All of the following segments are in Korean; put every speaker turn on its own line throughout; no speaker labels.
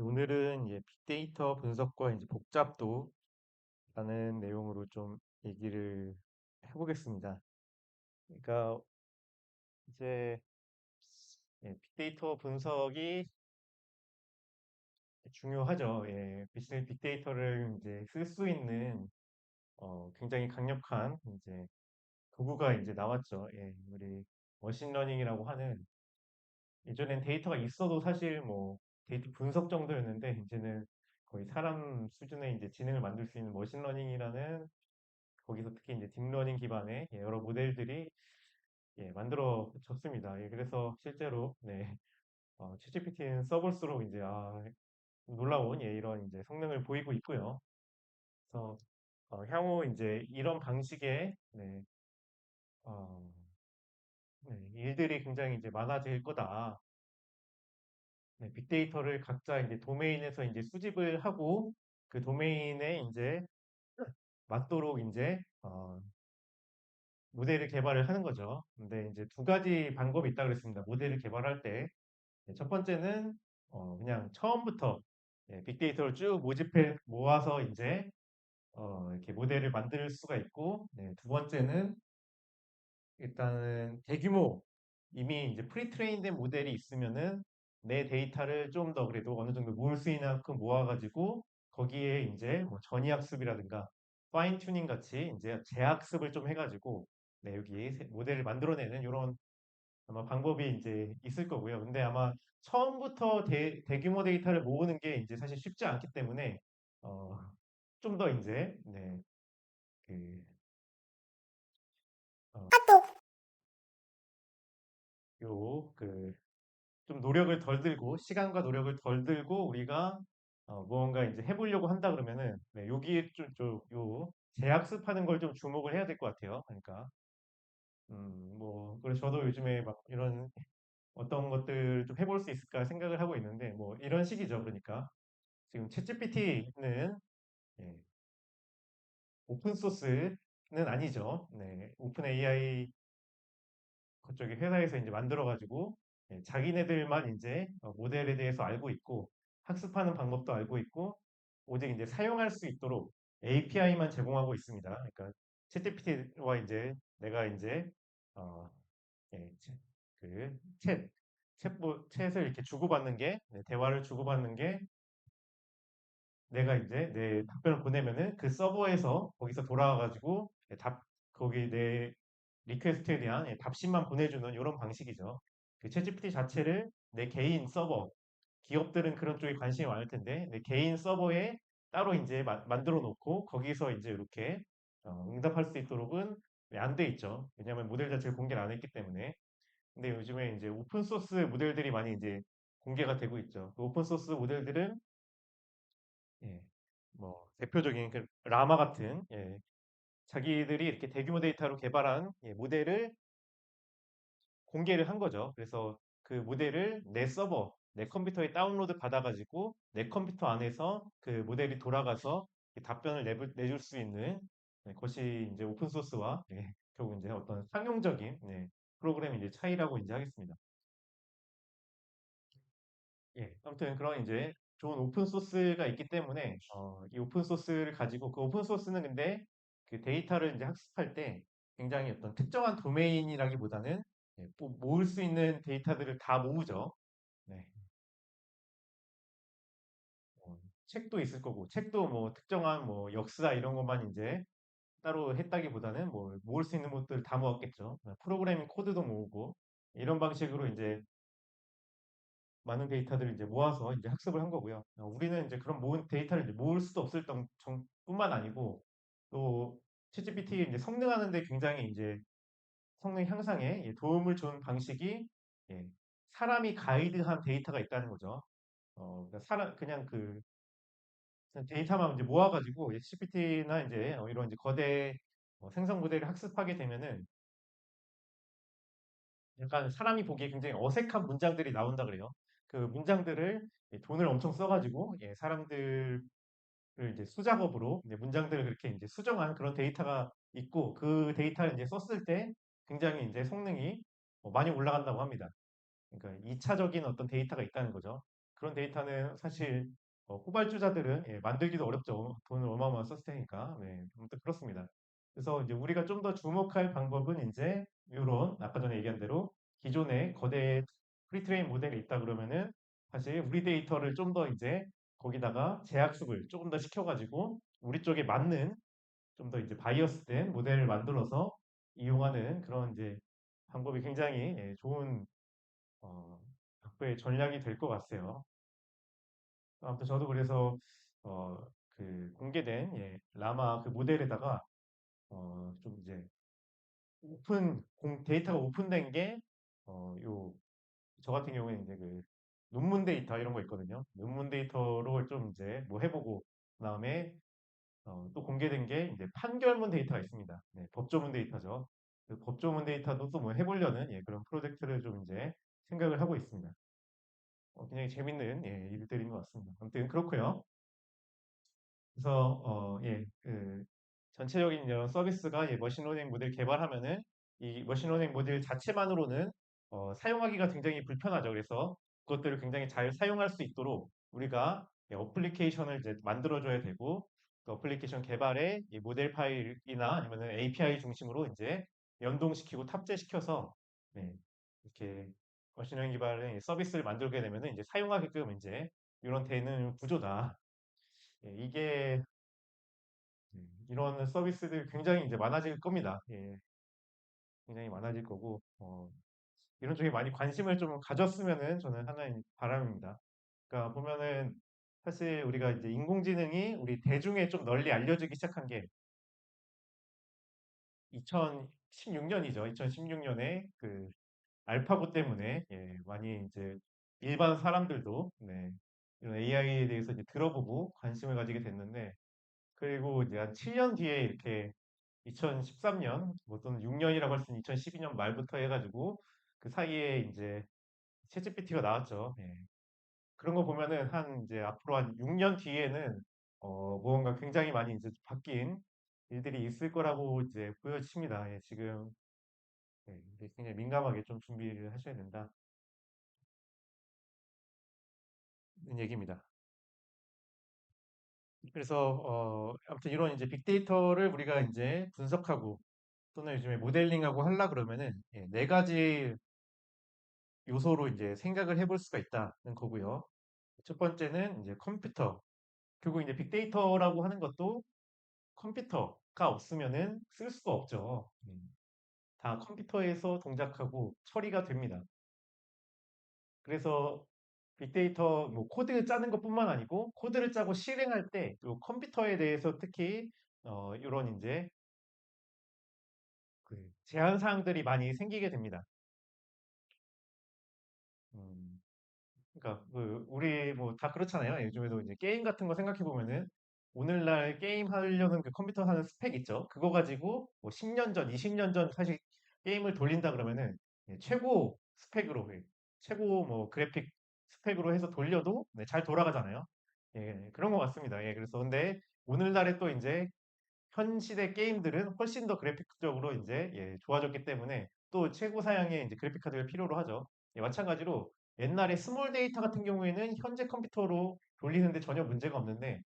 오늘은 이제 빅데이터 분석과 이제 복잡도라는 내용으로 좀 얘기를 해보겠습니다. 그러니까 이제 빅데이터 분석이 중요하죠. 비즈니스 빅데이터를 이제 쓸 수 있는 굉장히 강력한 이제 도구가 이제 나왔죠. 우리 머신러닝이라고 하는 예전엔 데이터가 있어도 사실 뭐 데이터 분석 정도였는데 이제는 거의 사람 수준의 이제 지능을 만들 수 있는 머신러닝이라는 거기서 특히 이제 딥러닝 기반의 여러 모델들이 만들어졌습니다. 그래서 실제로 챗GPT는 써볼수록 이제 놀라운 이런 이제 성능을 보이고 있고요. 그래서 향후 이제 이런 방식의 어, 일들이 굉장히 이제 많아질 거다. 빅데이터를 각자 이제 도메인에서 이제 수집을 하고 그 도메인에 이제 맞도록 이제 모델을 개발을 하는 거죠. 근데 이제 두 가지 방법이 있다고 그랬습니다. 모델을 개발할 때. 첫 번째는 그냥 처음부터 빅데이터를 쭉 모집해 모아서 이제 이렇게 모델을 만들 수가 있고, 두 번째는 일단은 대규모 이미 이제 프리트레인된 모델이 있으면은 내 데이터를 좀 더 그래도 어느 정도 모을 수 있는 만큼 모아가지고 거기에 이제 뭐 전이학습이라든가 파인 튜닝 같이 이제 재학습을 좀 해가지고 여기 모델을 만들어내는 이런 아마 방법이 이제 있을 거고요. 근데 아마 처음부터 대규모 데이터를 모으는 게 이제 사실 쉽지 않기 때문에 어, 좀 더 이제 그 어, 요, 좀 노력을 덜 들고, 시간과 노력을 덜 들고, 우리가, 무언가 이제 해보려고 한다 그러면은, 여기에 재학습하는 걸 좀 주목을 해야 될 것 같아요. 그러니까, 그래서 저도 요즘에 막 이런 어떤 것들 좀 해볼 수 있을까 생각을 하고 있는데, 뭐, 이런 식이죠. 그러니까, 지금 챗GPT는 오픈 소스는 아니죠. 오픈 AI 그쪽에 회사에서 이제 만들어가지고 자기네들만 이제 모델에 대해서 알고 있고 학습하는 방법도 알고 있고 오직 이제 사용할 수 있도록 API만 제공하고 있습니다. 그러니까 챗GPT와 이제 내가 이제 어, 예, 그 챗을 이렇게 주고받는 게 대화를 주고받는 게 내가 이제 내 답변을 보내면은 그 서버에서 거기서 돌아와가지고 거기 내 리퀘스트에 대한 답신만 보내주는 이런 방식이죠. 그 챗GPT 자체를 내 개인 서버, 기업들은 그런 쪽에 관심이 많을 텐데 내 개인 서버에 따로 이제 만들어 놓고 거기서 이제 이렇게 응답할 수 있도록은 안 돼 있죠. 왜냐하면 모델 자체를 공개를 안 했기 때문에. 근데 요즘에 이제 오픈 소스 모델들이 많이 이제 공개가 되고 있죠. 그 오픈 소스 모델들은 예, 뭐 대표적인 그 라마 같은 자기들이 이렇게 대규모 데이터로 개발한 모델을 공개를 한 거죠. 그래서 그 모델을 내 서버, 내 컴퓨터에 다운로드 받아가지고 내 컴퓨터 안에서 그 모델이 돌아가서 답변을 내줄 수 있는 것이 이제 오픈 소스와 결국 이제 어떤 상용적인 프로그램 이제 차이라고 이제 하겠습니다. 아무튼 그런 이제 좋은 오픈 소스가 있기 때문에 이 오픈 소스를 가지고 그 오픈 소스는 근데 그 데이터를 이제 학습할 때 굉장히 어떤 특정한 도메인이라기보다는 모을 수 있는 데이터들을 다 모으죠. 네. 책도 있을 거고 책도 뭐 특정한 뭐 역사 이런 것만 이제 따로 했다기보다는 뭐 모을 수 있는 것들 다 모았겠죠. 프로그래밍 코드도 모으고 이런 방식으로 이제 많은 데이터들을 이제 모아서 이제 학습을 한 거고요. 우리는 이제 그런 모은 데이터를 이제 모을 수도 없을 뿐만 아니고 또 챗GPT 이제 성능하는 데 굉장히 이제 성능 향상에 도움을 준 방식이 예, 사람이 가이드한 데이터가 있다는 거죠. 그러니까 그냥 그냥 데이터만 이제 모아가지고 GPT나 이제 이런 이제 거대 생성 모델을 학습하게 되면은 약간 사람이 보기에 굉장히 어색한 문장들이 나온다 그래요. 그 문장들을 돈을 엄청 써가지고 사람들을 이제 수작업으로 이제 문장들을 그렇게 이제 수정한 그런 데이터가 있고 그 데이터를 이제 썼을 때 굉장히 이제 성능이 많이 올라간다고 합니다. 그러니까 2차적인 어떤 데이터가 있다는 거죠. 그런 데이터는 사실 후발주자들은 만들기도 어렵죠. 돈을 어마어마하게 썼을 테니까. 네, 아무튼 그렇습니다. 그래서 이제 우리가 좀 더 주목할 방법은 이제 이런 아까 전에 얘기한 대로 기존의 거대 프리트레인 모델이 있다 그러면은 사실 우리 데이터를 좀 더 이제 거기다가 재학습을 조금 더 시켜가지고 우리 쪽에 맞는 좀 더 이제 바이어스된 모델을 만들어서 이용하는 그런 이제 방법이 굉장히 좋은 어, 학부의 전략이 될 것 같아요. 아무튼 저도 그래서 어, 그 공개된 라마 그 모델에다가 좀 이제 데이터가 오픈된 게 요 저 같은 경우에 이제 그 논문 데이터 이런 거 있거든요. 논문 데이터로 좀 이제 뭐 해보고 그다음에 또 공개된 게 이제 판결문 데이터가 있습니다. 네, 법조문 데이터죠. 그 법조문 데이터도 또 뭐 해보려는 그런 프로젝트를 좀 이제 생각을 하고 있습니다. 굉장히 재밌는 일들인 것 같습니다. 아무튼 그렇고요. 그래서 전체적인 이런 서비스가 머신러닝 모델 개발하면은 이 머신러닝 모델 자체만으로는 사용하기가 굉장히 불편하죠. 그래서 그것들을 굉장히 잘 사용할 수 있도록 우리가 어플리케이션을 이제 만들어줘야 되고 그 어플리케이션 개발에 이 모델 파일이나 아니면은 API 중심으로 이제 연동시키고 탑재시켜서 네, 이렇게 머신러닝 기반의 서비스를 만들게 되면은 이제 사용하게끔 이제 이런 되는 구조다. 이게 이런 서비스들 굉장히 이제 많아질 겁니다. 굉장히 많아질 거고 이런 쪽에 많이 관심을 좀 가졌으면은 저는 하나의 바람입니다. 그러니까 보면은 사실 우리가 이제 인공지능이 우리 대중에 좀 널리 알려지기 시작한 게 2016년이죠. 2016년에 그 알파고 때문에 많이 이제 일반 사람들도 이런 AI에 대해서 이제 들어보고 관심을 가지게 됐는데 그리고 이제 한 7년 뒤에 이렇게 2013년, 뭐 또는 6년이라고 할 수 있는 2012년 말부터 해가지고 그 사이에 이제 챗GPT가 나왔죠. 그런 거 보면은 한 이제 앞으로 한 6년 뒤에는 무언가 굉장히 많이 이제 바뀐 일들이 있을 거라고 이제 보여집니다. 지금 이제 굉장히 민감하게 좀 준비를 하셔야 된다는 얘기입니다. 그래서 아무튼 이런 이제 빅데이터를 우리가 이제 분석하고 또는 요즘에 모델링하고 하려 그러면은 네 가지 요소로 이제 생각을 해볼 수가 있다는 거고요. 첫 번째는 이제 컴퓨터. 결국 이제 빅데이터라고 하는 것도 컴퓨터가 없으면은 쓸 수가 없죠. 다 컴퓨터에서 동작하고 처리가 됩니다. 그래서 빅데이터 뭐 코드 짜는 것뿐만 아니고 코드를 짜고 실행할 때 요 컴퓨터에 대해서 특히 이런 이제 그 제한 사항들이 많이 생기게 됩니다. 음, 그러니까 그 우리 뭐 다 그렇잖아요. 요즘에도 이제 게임 같은 거 생각해 보면은 오늘날 게임 하려는 그 컴퓨터 하는 스펙 있죠. 그거 가지고 뭐 10년 전, 20년 전 사실 게임을 돌린다 그러면은 최고 스펙으로 최고 뭐 그래픽 스펙으로 해서 돌려도 잘 돌아가잖아요. 그런 것 같습니다. 그래서 근데 오늘날에 또 이제 현 시대 게임들은 훨씬 더 그래픽적으로 이제 좋아졌기 때문에 또 최고 사양의 이제 그래픽 카드를 필요로 하죠. 마찬가지로 옛날에 스몰 데이터 같은 경우에는 현재 컴퓨터로 돌리는데 전혀 문제가 없는데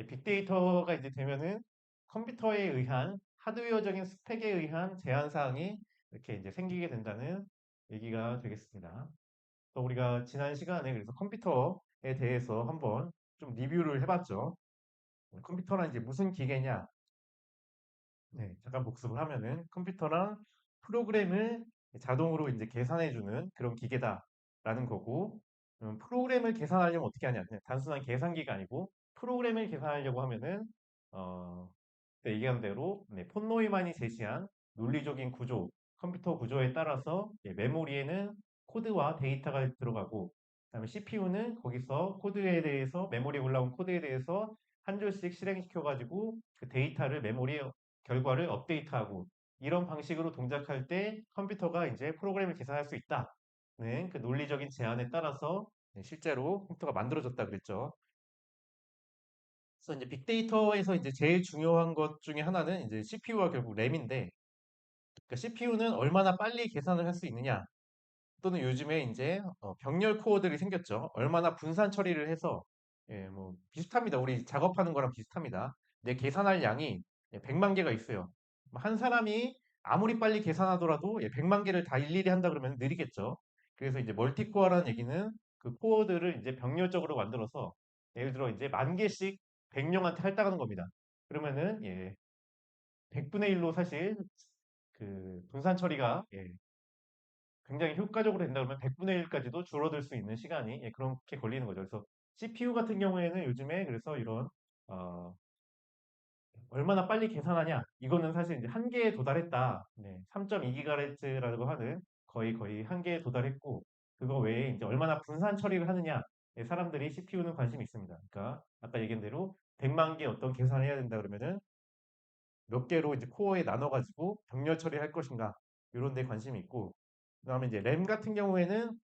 빅데이터가 이제 되면은 컴퓨터에 의한 하드웨어적인 스펙에 의한 제한 사항이 이렇게 이제 생기게 된다는 얘기가 되겠습니다. 또 우리가 지난 시간에 그래서 컴퓨터에 대해서 한번 좀 리뷰를 해봤죠. 컴퓨터란 이제 무슨 기계냐? 잠깐 복습을 하면은 컴퓨터랑 프로그램을 자동으로 이제 계산해주는 그런 기계다라는 거고, 프로그램을 계산하려면 어떻게 하냐? 그냥 단순한 계산기가 아니고 프로그램을 계산하려고 하면은 어, 얘기한 대로 폰 노이만이 제시한 논리적인 구조, 컴퓨터 구조에 따라서 메모리에는 코드와 데이터가 들어가고, 그다음에 CPU는 거기서 코드에 대해서 메모리에 올라온 코드에 대해서 한 줄씩 실행시켜가지고 그 데이터를 메모리에 결과를 업데이트하고 이런 방식으로 동작할 때 컴퓨터가 이제 프로그램을 계산할 수 있다는 그 논리적인 제안에 따라서 실제로 컴퓨터가 만들어졌다 그랬죠. 그래서 이제 빅데이터에서 이제 제일 중요한 것 중에 하나는 이제 CPU와 결국 램인데, 그러니까 CPU는 얼마나 빨리 계산을 할 수 있느냐, 또는 요즘에 이제 병렬 코어들이 생겼죠. 얼마나 분산 처리를 해서 예, 뭐 비슷합니다. 우리 작업하는 거랑 비슷합니다. 내 계산할 양이 100만 개가 있어요. 뭐한 사람이 아무리 빨리 계산하더라도 100만 개를 다 일일이 한다 그러면 느리겠죠. 그래서 이제 멀티코어라는 얘기는 그 코어들을 이제 병렬적으로 만들어서 예를 들어 이제 10,000개씩 100명한테 할당하는 겁니다. 그러면은 100분의 1로 사실 그 분산 처리가 굉장히 효과적으로 된다 그러면 100분의 1까지도 줄어들 수 있는 시간이 그렇게 걸리는 거죠. 그래서 CPU 같은 경우에는 요즘에 그래서 이런 어, 얼마나 빨리 계산하냐 이거는 사실 이제 한계에 도달했다. 3.2GHz라고 하는 거의 한계에 도달했고 그거 외에 이제 얼마나 분산 처리를 하느냐 사람들이 CPU는 관심이 있습니다. 그러니까 아까 얘기한 대로 100만 개 어떤 계산을 해야 된다 그러면은 몇 개로 이제 코어에 나눠가지고 병렬 처리할 것인가 이런 데 관심이 있고 그다음에 이제 램 같은 경우에는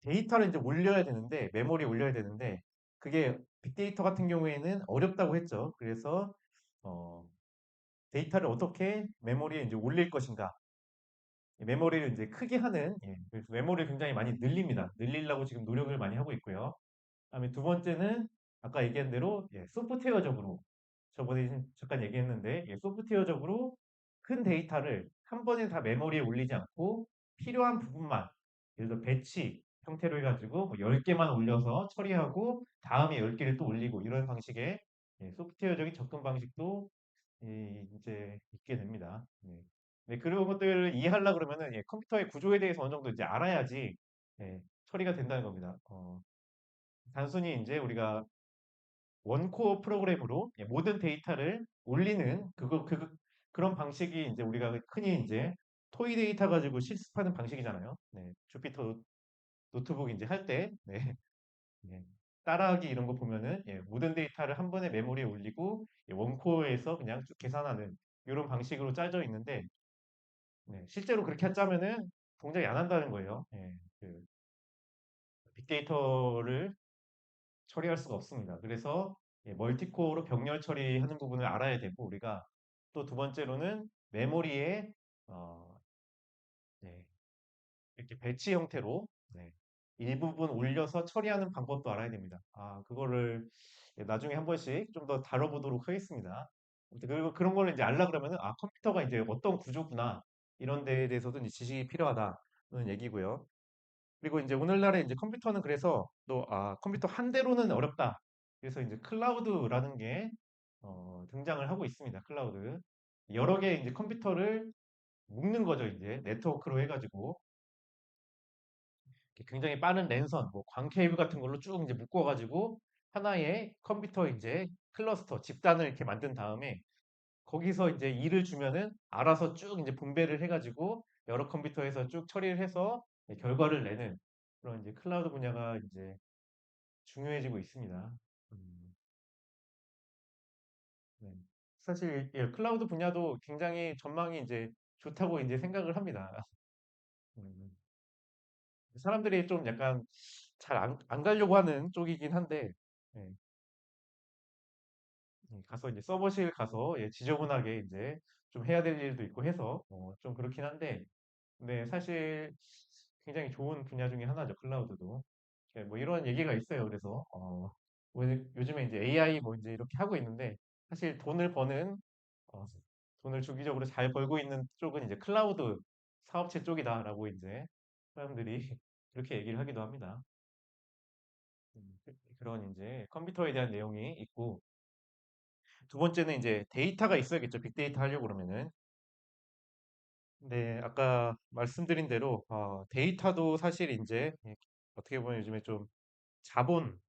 데이터를 이제 올려야 되는데 메모리에 올려야 되는데 그게 빅데이터 같은 경우에는 어렵다고 했죠. 그래서 어, 데이터를 어떻게 메모리에 이제 올릴 것인가 메모리를 이제 크게 하는 그래서 메모리를 굉장히 많이 늘립니다. 늘리려고 지금 노력을 많이 하고 있고요. 그다음에 두 번째는 아까 얘기한 대로 소프트웨어적으로 저번에 잠깐 얘기했는데 소프트웨어적으로 큰 데이터를 한 번에 다 메모리에 올리지 않고 필요한 부분만 예를 들어 배치 형태로 해가지고 뭐 10개만 올려서 처리하고 다음에 10개를 또 올리고 이런 방식의 소프트웨어적인 접근 방식도 이제 있게 됩니다. 네, 그런 것들을 이해하려고 그러면은 컴퓨터의 구조에 대해서 어느 정도 이제 알아야지 처리가 된다는 겁니다. 단순히 이제 우리가 원코어 프로그램으로 모든 데이터를 올리는 그런 방식이 이제 우리가 흔히 이제 토이 데이터 가지고 실습하는 방식이잖아요. 주피터 노트북 이제 할 때, 예, 따라하기 이런 거 보면은 모든 데이터를 한 번에 메모리에 올리고 원코어에서 그냥 쭉 계산하는 이런 방식으로 짜져 있는데 실제로 그렇게 짜면은 동작이 안 한다는 거예요. 그 빅데이터를 처리할 수가 없습니다. 그래서 멀티코어로 병렬 처리하는 부분을 알아야 되고 우리가 또 두 번째로는 메모리에 어, 네, 이렇게 배치 형태로 일부분 올려서 처리하는 방법도 알아야 됩니다. 그거를 나중에 한 번씩 좀 더 다뤄보도록 하겠습니다. 그리고 그런 거를 이제 알라 그러면은 컴퓨터가 이제 어떤 구조구나 이런 데에 대해서도 이제 지식이 필요하다는 얘기고요. 그리고 이제 오늘날에 이제 컴퓨터는 그래서 또 컴퓨터 한 대로는 어렵다. 그래서 이제 클라우드라는 게 등장을 하고 있습니다. 클라우드. 여러 개의 이제 컴퓨터를 묶는 거죠. 이제 네트워크로 해가지고 이렇게 굉장히 빠른 랜선, 뭐 광케이블 같은 걸로 쭉 이제 묶어가지고 하나의 컴퓨터 이제 클러스터, 집단을 이렇게 만든 다음에 거기서 이제 일을 주면은 알아서 쭉 이제 분배를 해가지고 여러 컴퓨터에서 쭉 처리를 해서 결과를 내는 그런 이제 클라우드 분야가 이제 중요해지고 있습니다. 음, 네. 사실 클라우드 분야도 굉장히 전망이 이제 좋다고 이제 생각을 합니다. 음, 사람들이 좀 약간 잘 안 가려고 하는 쪽이긴 한데 예, 가서 이제 서버실 가서 지저분하게 이제 좀 해야 될 일도 있고 해서 좀 그렇긴 한데 근데 사실 굉장히 좋은 분야 중에 하나죠 클라우드도 뭐 이런 얘기가 있어요. 그래서 뭐 요즘에 이제 AI 뭐 이제 이렇게 하고 있는데 사실 돈을 버는 어, 돈을 주기적으로 잘 벌고 있는 쪽은 이제 클라우드 사업체 쪽이다라고 이제 사람들이 그렇게 얘기를 하기도 합니다. 그런 이제 컴퓨터에 대한 내용이 있고 두 번째는 이제 데이터가 있어야겠죠. 빅데이터 하려고 그러면은. 근데 아까 말씀드린 대로 데이터도 사실 이제 어떻게 보면 요즘에 좀 자본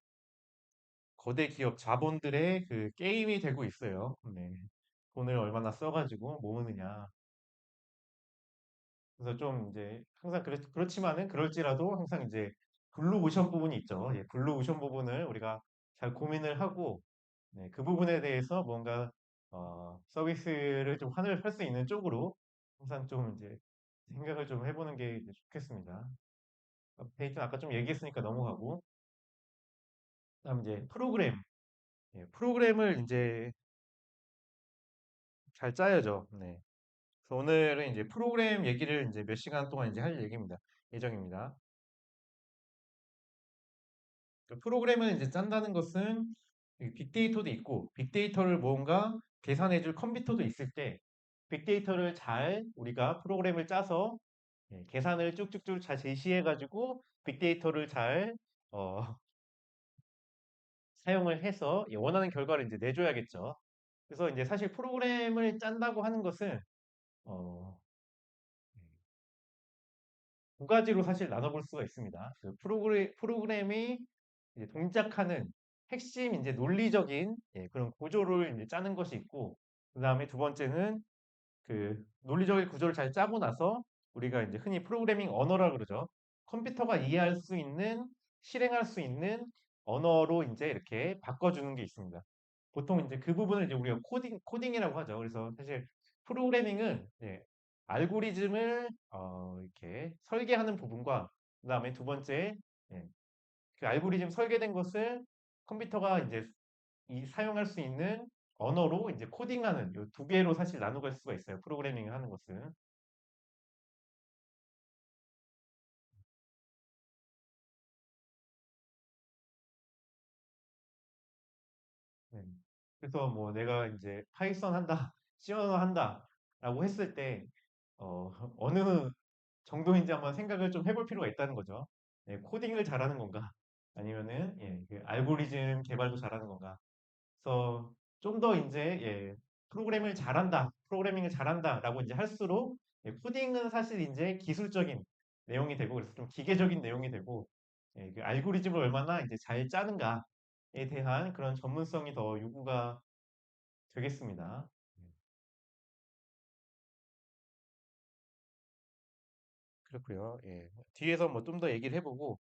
거대 기업 자본들의 그 게임이 되고 있어요. 돈을 얼마나 써가지고 모으느냐. 그래서 좀 이제 항상 그렇지만은 그럴지라도 항상 이제 블루오션 부분이 있죠. 블루오션 부분을 우리가 잘 고민을 하고 그 부분에 대해서 뭔가 서비스를 좀 환을 할 수 있는 쪽으로 항상 좀 이제 생각을 좀 해보는 게 이제 좋겠습니다. 데이터는 아까 좀 얘기했으니까 넘어가고 그다음 이제 프로그램 프로그램을 이제 잘 짜야죠. 그래서 오늘은 이제 프로그램 얘기를 이제 몇 시간 동안 이제 할 예정입니다. 그 프로그램을 이제 짠다는 것은 이 빅데이터도 있고 빅데이터를 뭔가 계산해줄 컴퓨터도 있을 때 빅데이터를 잘 우리가 프로그램을 짜서 계산을 쭉쭉쭉 잘 제시해가지고 빅데이터를 잘 어, 사용을 해서 원하는 결과를 이제 내줘야겠죠. 그래서 이제 사실 프로그램을 짠다고 하는 것은 어, 두 가지로 사실 나눠볼 수가 있습니다. 그 프로그램이 이제 동작하는 핵심 이제 논리적인 그런 구조를 이제 짜는 것이 있고, 그 다음에 두 번째는 그 논리적인 구조를 잘 짜고 나서 우리가 이제 흔히 프로그래밍 언어라 그러죠. 컴퓨터가 이해할 수 있는, 실행할 수 있는 언어로 이제 이렇게 바꿔주는 게 있습니다. 보통 이제 그 부분을 이제 우리가 코딩이라고 하죠. 그래서 사실 프로그래밍은 알고리즘을 이렇게 설계하는 부분과 그다음에 두 번째 예, 그 알고리즘 설계된 것을 컴퓨터가 이제 사용할 수 있는 언어로 이제 코딩하는 이 두 개로 사실 나누갈 수가 있어요. 프로그래밍을 하는 것은. 네. 그래서 뭐 내가 이제 파이썬 한다, C 언어 한다라고 했을 때 어느 정도인지 한번 생각을 좀 해볼 필요가 있다는 거죠. 코딩을 잘하는 건가? 아니면은 그 알고리즘 개발도 잘하는 건가? 그래서 좀 더 이제 프로그래밍을 잘한다라고 이제 할수록 코딩은 사실 이제 기술적인 내용이 되고 그래서 좀 기계적인 내용이 되고 그 알고리즘을 얼마나 이제 잘 짜는가에 대한 그런 전문성이 더 요구가 되겠습니다. 그렇고요. 뒤에서 뭐 좀 더 얘기를 해보고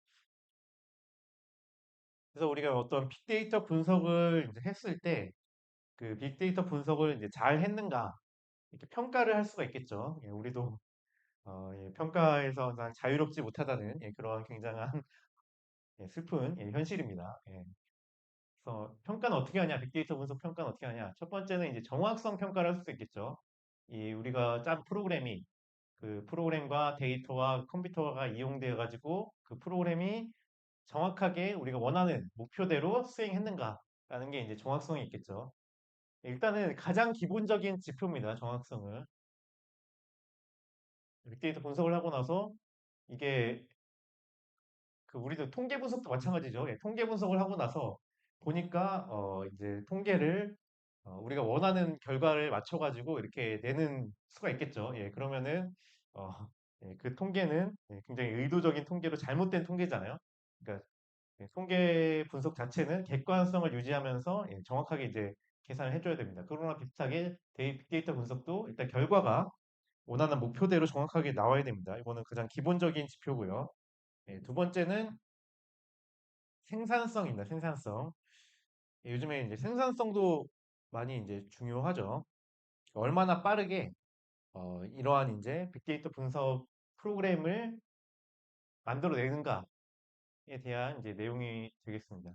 그래서 우리가 어떤 빅데이터 분석을 이제 했을 때 그 빅데이터 분석을 이제 잘 했는가 이렇게 평가를 할 수가 있겠죠. 우리도 평가에서 항상 자유롭지 못하다는 그런 굉장한 슬픈 현실입니다. 그래서 평가는 어떻게 하냐? 빅데이터 분석 평가는 어떻게 하냐? 첫 번째는 이제 정확성 평가를 할 수도 있겠죠. 이 우리가 짠 프로그램이 그 프로그램과 데이터와 컴퓨터가 이용되어 가지고 그 프로그램이 정확하게 우리가 원하는 목표대로 수행했는가라는 게 이제 정확성이 있겠죠. 일단은 가장 기본적인 지표입니다. 정확성은. 빅데이터 분석을 하고 나서 이게 그 우리도 통계 분석도 마찬가지죠. 통계 분석을 하고 나서 보니까 이제 통계를 우리가 원하는 결과를 맞춰가지고 이렇게 내는 수가 있겠죠. 그러면은 어, 그 통계는 굉장히 의도적인 통계로 잘못된 통계잖아요. 그러니까 통계 분석 자체는 객관성을 유지하면서 정확하게 이제 계산을 해줘야 됩니다. 그거랑 비슷하게 빅데이터 분석도 일단 결과가 원하는 목표대로 정확하게 나와야 됩니다. 이거는 가장 기본적인 지표고요. 두 번째는 생산성입니다. 생산성. 요즘에 이제 생산성도 많이 이제 중요하죠. 얼마나 빠르게 이러한 이제 빅데이터 분석 프로그램을 만들어내는가에 대한 이제 내용이 되겠습니다.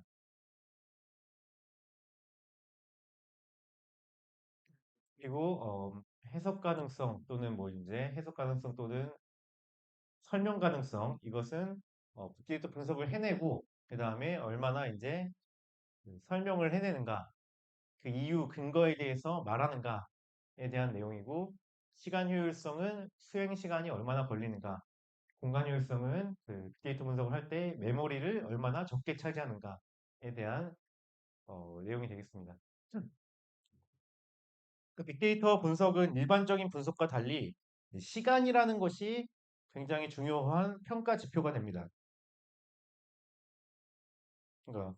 그리고 해석 가능성 또는 뭐 이제 해석 가능성 또는 설명 가능성 이것은 빅데이터 분석을 해내고 그 다음에 얼마나 이제 그 설명을 해내는가 그 이유 근거에 대해서 말하는가에 대한 내용이고 시간 효율성은 수행 시간이 얼마나 걸리는가 공간 효율성은 그 빅데이터 분석을 할 때 메모리를 얼마나 적게 차지하는가에 대한 내용이 되겠습니다. 그 빅데이터 분석은 일반적인 분석과 달리 시간이라는 것이 굉장히 중요한 평가 지표가 됩니다. 그러니까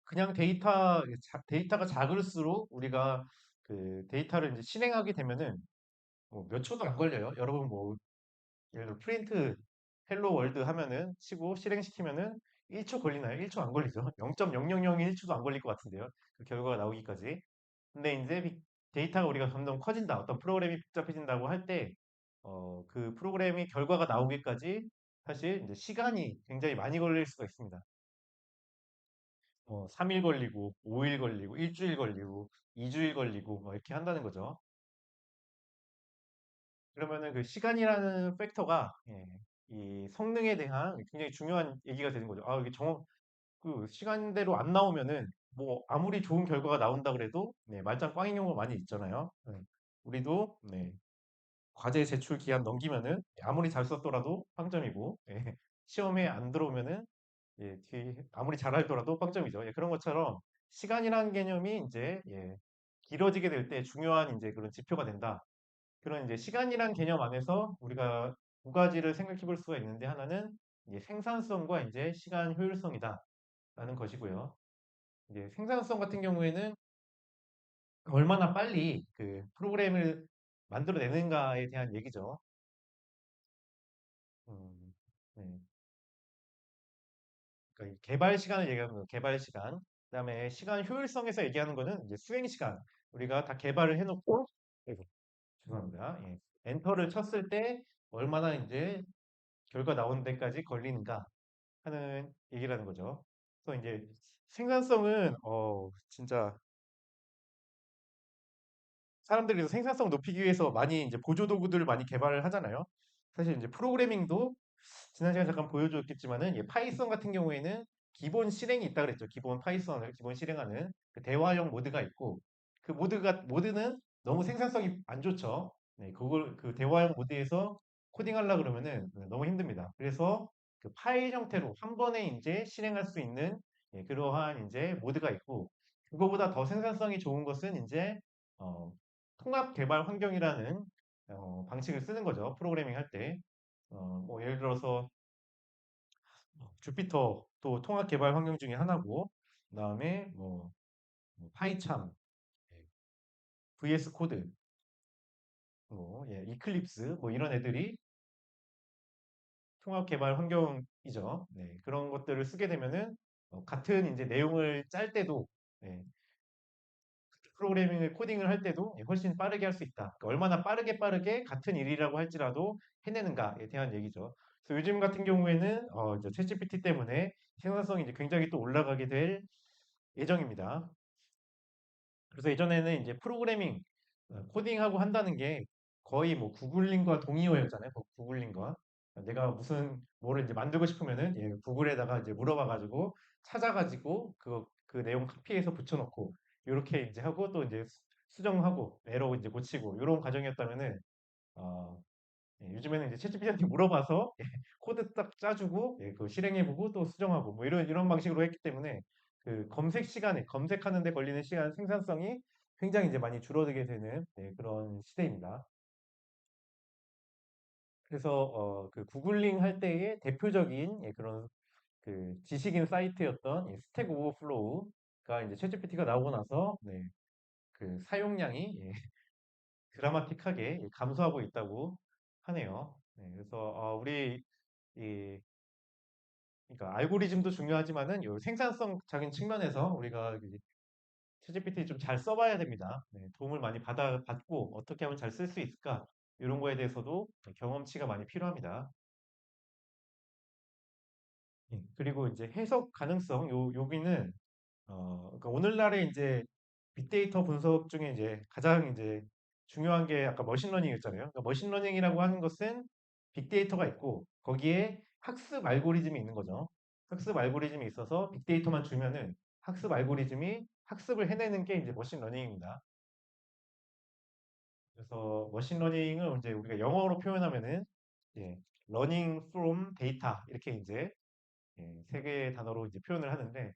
그냥 데이터가 작을수록 우리가 그 데이터를 이제 실행하게 되면은 뭐몇 초도 안 걸려요. 여러분 뭐 예를 들어 프린트 헬로 월드 하면은 치고 실행시키면은 1초 걸리나요? 1초 안 걸리죠. 0.0001초도 안 걸릴 것 같은데요. 그 결과가 나오기까지. 근데 이제 데이터가 우리가 점점 커진다. 어떤 프로그램이 복잡해진다고 할 때, 그 프로그램이 결과가 나오기까지 사실 이제 시간이 굉장히 많이 걸릴 수가 있습니다. 3일 걸리고, 5일 걸리고, 일주일 걸리고, 2주일 걸리고, 뭐 이렇게 한다는 거죠. 그러면은 그 시간이라는 팩터가 이 성능에 대한 굉장히 중요한 얘기가 되는 거죠. 아, 이게 그 시간대로 안 나오면은 뭐 아무리 좋은 결과가 나온다 그래도 말짱 꽝인 경우가 많이 있잖아요. 우리도 과제 제출 기한 넘기면은 아무리 잘 썼더라도 빵점이고 시험에 안 들어오면은 아무리 잘하더라도 빵점이죠. 그런 것처럼 시간이라는 개념이 이제 길어지게 될 때 중요한 이제 그런 지표가 된다. 그런 이제 시간이란 개념 안에서 우리가 두 가지를 생각해 볼 수가 있는데 하나는 이제 생산성과 이제 시간 효율성이다라는 것이고요. 이제 생산성 같은 경우에는 얼마나 빨리 그 프로그램을 만들어내는가에 대한 얘기죠. 음, 네. 그러니까 이 개발 시간을 얘기하는 거예요. 개발 시간. 그다음에 시간 효율성에서 얘기하는 거는 이제 수행 시간. 우리가 다 개발을 해놓고, 아이고, 죄송합니다. 엔터를 쳤을 때 얼마나 이제 결과 나오는 데까지 걸리는가 하는 얘기라는 거죠. 그래서 이제 생산성은 진짜 사람들이 생산성 높이기 위해서 많이 이제 보조 도구들을 많이 개발을 하잖아요. 사실 이제 프로그래밍도 지난 시간에 잠깐 보여줬겠지만은 파이썬 같은 경우에는 기본 실행이 있다 그랬죠. 기본 파이썬을 기본 실행하는 그 대화형 모드가 있고 그 모드는 너무 생산성이 안 좋죠. 그걸 그 대화형 모드에서 코딩하려 그러면은 너무 힘듭니다. 그래서 그 파일 형태로 한 번에 이제 실행할 수 있는 그러한 이제 모드가 있고 그거보다 더 생산성이 좋은 것은 이제 어, 통합 개발 환경이라는 방식을 쓰는 거죠. 프로그래밍 할 때. 뭐 예를 들어서 주피터 또 통합 개발 환경 중에 하나고, 그다음에 뭐 파이참, VS 코드, 이클립스 뭐 이런 애들이 통합 개발 환경이죠. 그런 것들을 쓰게 되면은 같은 이제 내용을 짤 때도 네, 프로그래밍을 코딩을 할 때도 훨씬 빠르게 할 수 있다. 그러니까 얼마나 빠르게 같은 일이라고 할지라도 해내는가에 대한 얘기죠. 그래서 요즘 같은 경우에는 이제 챗GPT 때문에 생산성이 이제 굉장히 또 올라가게 될 예정입니다. 그래서 예전에는 이제 프로그래밍, 코딩하고 한다는 게 거의 뭐 구글링과 동의어였잖아요. 구글링과. 내가 무슨 뭐를 이제 만들고 싶으면은 구글에다가 이제 물어봐가지고 찾아가지고 그 내용 카피해서 붙여놓고 이렇게 이제 하고 또 이제 수정하고 에러 이제 고치고 이런 과정이었다면은 어, 요즘에는 이제 챗GPT한테 물어봐서 코드 딱 짜주고 그 실행해보고 또 수정하고 뭐 이런 방식으로 했기 때문에 그 검색 시간에 검색하는 데 걸리는 시간 생산성이 굉장히 이제 많이 줄어들게 되는 그런 시대입니다. 그래서 그 구글링 할 때의 대표적인 그런 그 지식인 사이트였던 스택 오버플로우가 이제 챗GPT가 나오고 나서 그 사용량이 드라마틱하게 감소하고 있다고 하네요. 그래서 우리 이 그러니까 알고리즘도 중요하지만은 요 생산성적인 측면에서 우리가 챗GPT 좀 잘 써봐야 됩니다. 도움을 많이 받고 어떻게 하면 잘 쓸 수 있을까? 이런 거에 대해서도 경험치가 많이 필요합니다. 그리고 이제 해석 가능성, 여기는 그러니까 오늘날의 이제 빅데이터 분석 중에 이제 가장 이제 중요한 게 아까 머신러닝이었잖아요. 그러니까 머신러닝이라고 하는 것은 빅데이터가 있고 거기에 학습 알고리즘이 있는 거죠. 학습 알고리즘이 있어서 빅데이터만 주면은 학습 알고리즘이 학습을 해내는 게 이제 머신러닝입니다. 그래서 머신러닝을 이제 우리가 영어로 표현하면은 예, learning from data 이렇게 이제 세 개의 단어로 이제 표현을 하는데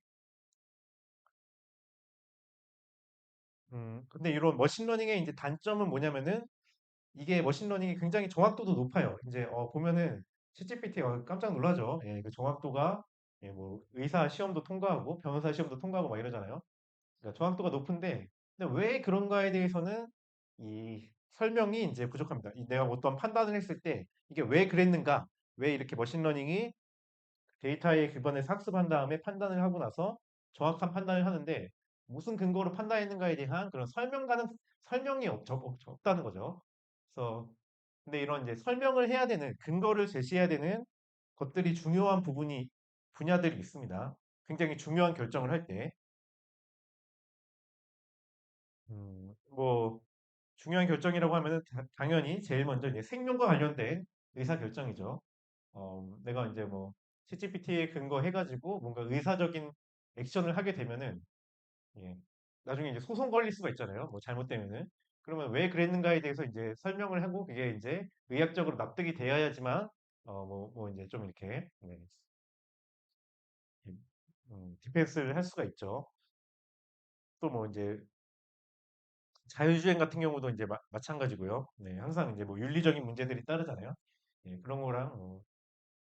근데 이런 머신러닝의 이제 단점은 뭐냐면은 이게 머신러닝이 굉장히 정확도도 높아요. 이제 보면은 챗GPT 깜짝 놀라죠. 그 정확도가 뭐 의사 시험도 통과하고 변호사 시험도 통과하고 막 이러잖아요. 그러니까 정확도가 높은데 근데 왜 그런가에 대해서는 이 설명이 이제 부족합니다. 내가 어떤 판단을 했을 때 이게 왜 그랬는가, 왜 이렇게 머신러닝이 데이터에 기반해서 학습한 다음에 판단을 하고 나서 정확한 판단을 하는데 무슨 근거로 판단했는가에 대한 그런 설명이 없다는 거죠. 그래서 근데 이런 이제 설명을 해야 되는 근거를 제시해야 되는 것들이 중요한 분야들이 있습니다. 굉장히 중요한 결정을 할 때, 뭐 중요한 결정이라고 하면은 당연히 제일 먼저 이제 생명과 관련된 의사 결정이죠. 내가 이제 뭐 ChatGPT에 근거해가지고 뭔가 의사적인 액션을 하게 되면은 예, 나중에 이제 소송 걸릴 수가 있잖아요. 뭐 잘못되면은. 그러면 왜 그랬는가에 대해서 이제 설명을 하고 그게 이제 의학적으로 납득이 되어야지만 뭐 이제 좀 이렇게 네, 디펜스를 할 수가 있죠. 또 뭐 이제 자율주행 같은 경우도 이제 마찬가지고요. 네, 항상 이제 뭐 윤리적인 문제들이 따르잖아요. 예, 그런 거랑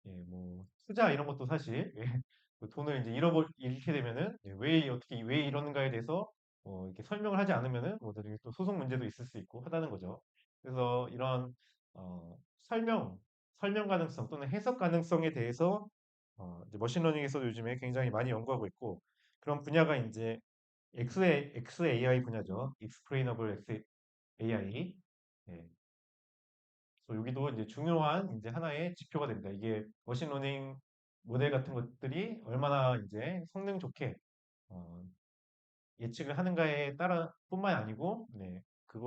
예, 뭐 투자 이런 것도 사실 예, 그 돈을 이제 잃게 되면은 왜 어떻게 왜 이러는가에 대해서 이렇게 설명을 하지 않으면은 뭐 나중에 또 소송 문제도 있을 수 있고 하다는 거죠. 그래서 이런 어, 설명 설명 가능성 또는 해석 가능성에 대해서 이제 머신러닝에서 요즘에 굉장히 많이 연구하고 있고 그런 분야가 이제 XAI 분야죠. Explainable AI. 예. 그래서 여기도 이제 중요한 이제 하나의 지표가 됩니다. 이게 머신러닝 모델 같은 것들이 얼마나 이제 성능 좋게 어, 예측을 하는가에 따라 뿐만 아니고, 네, 그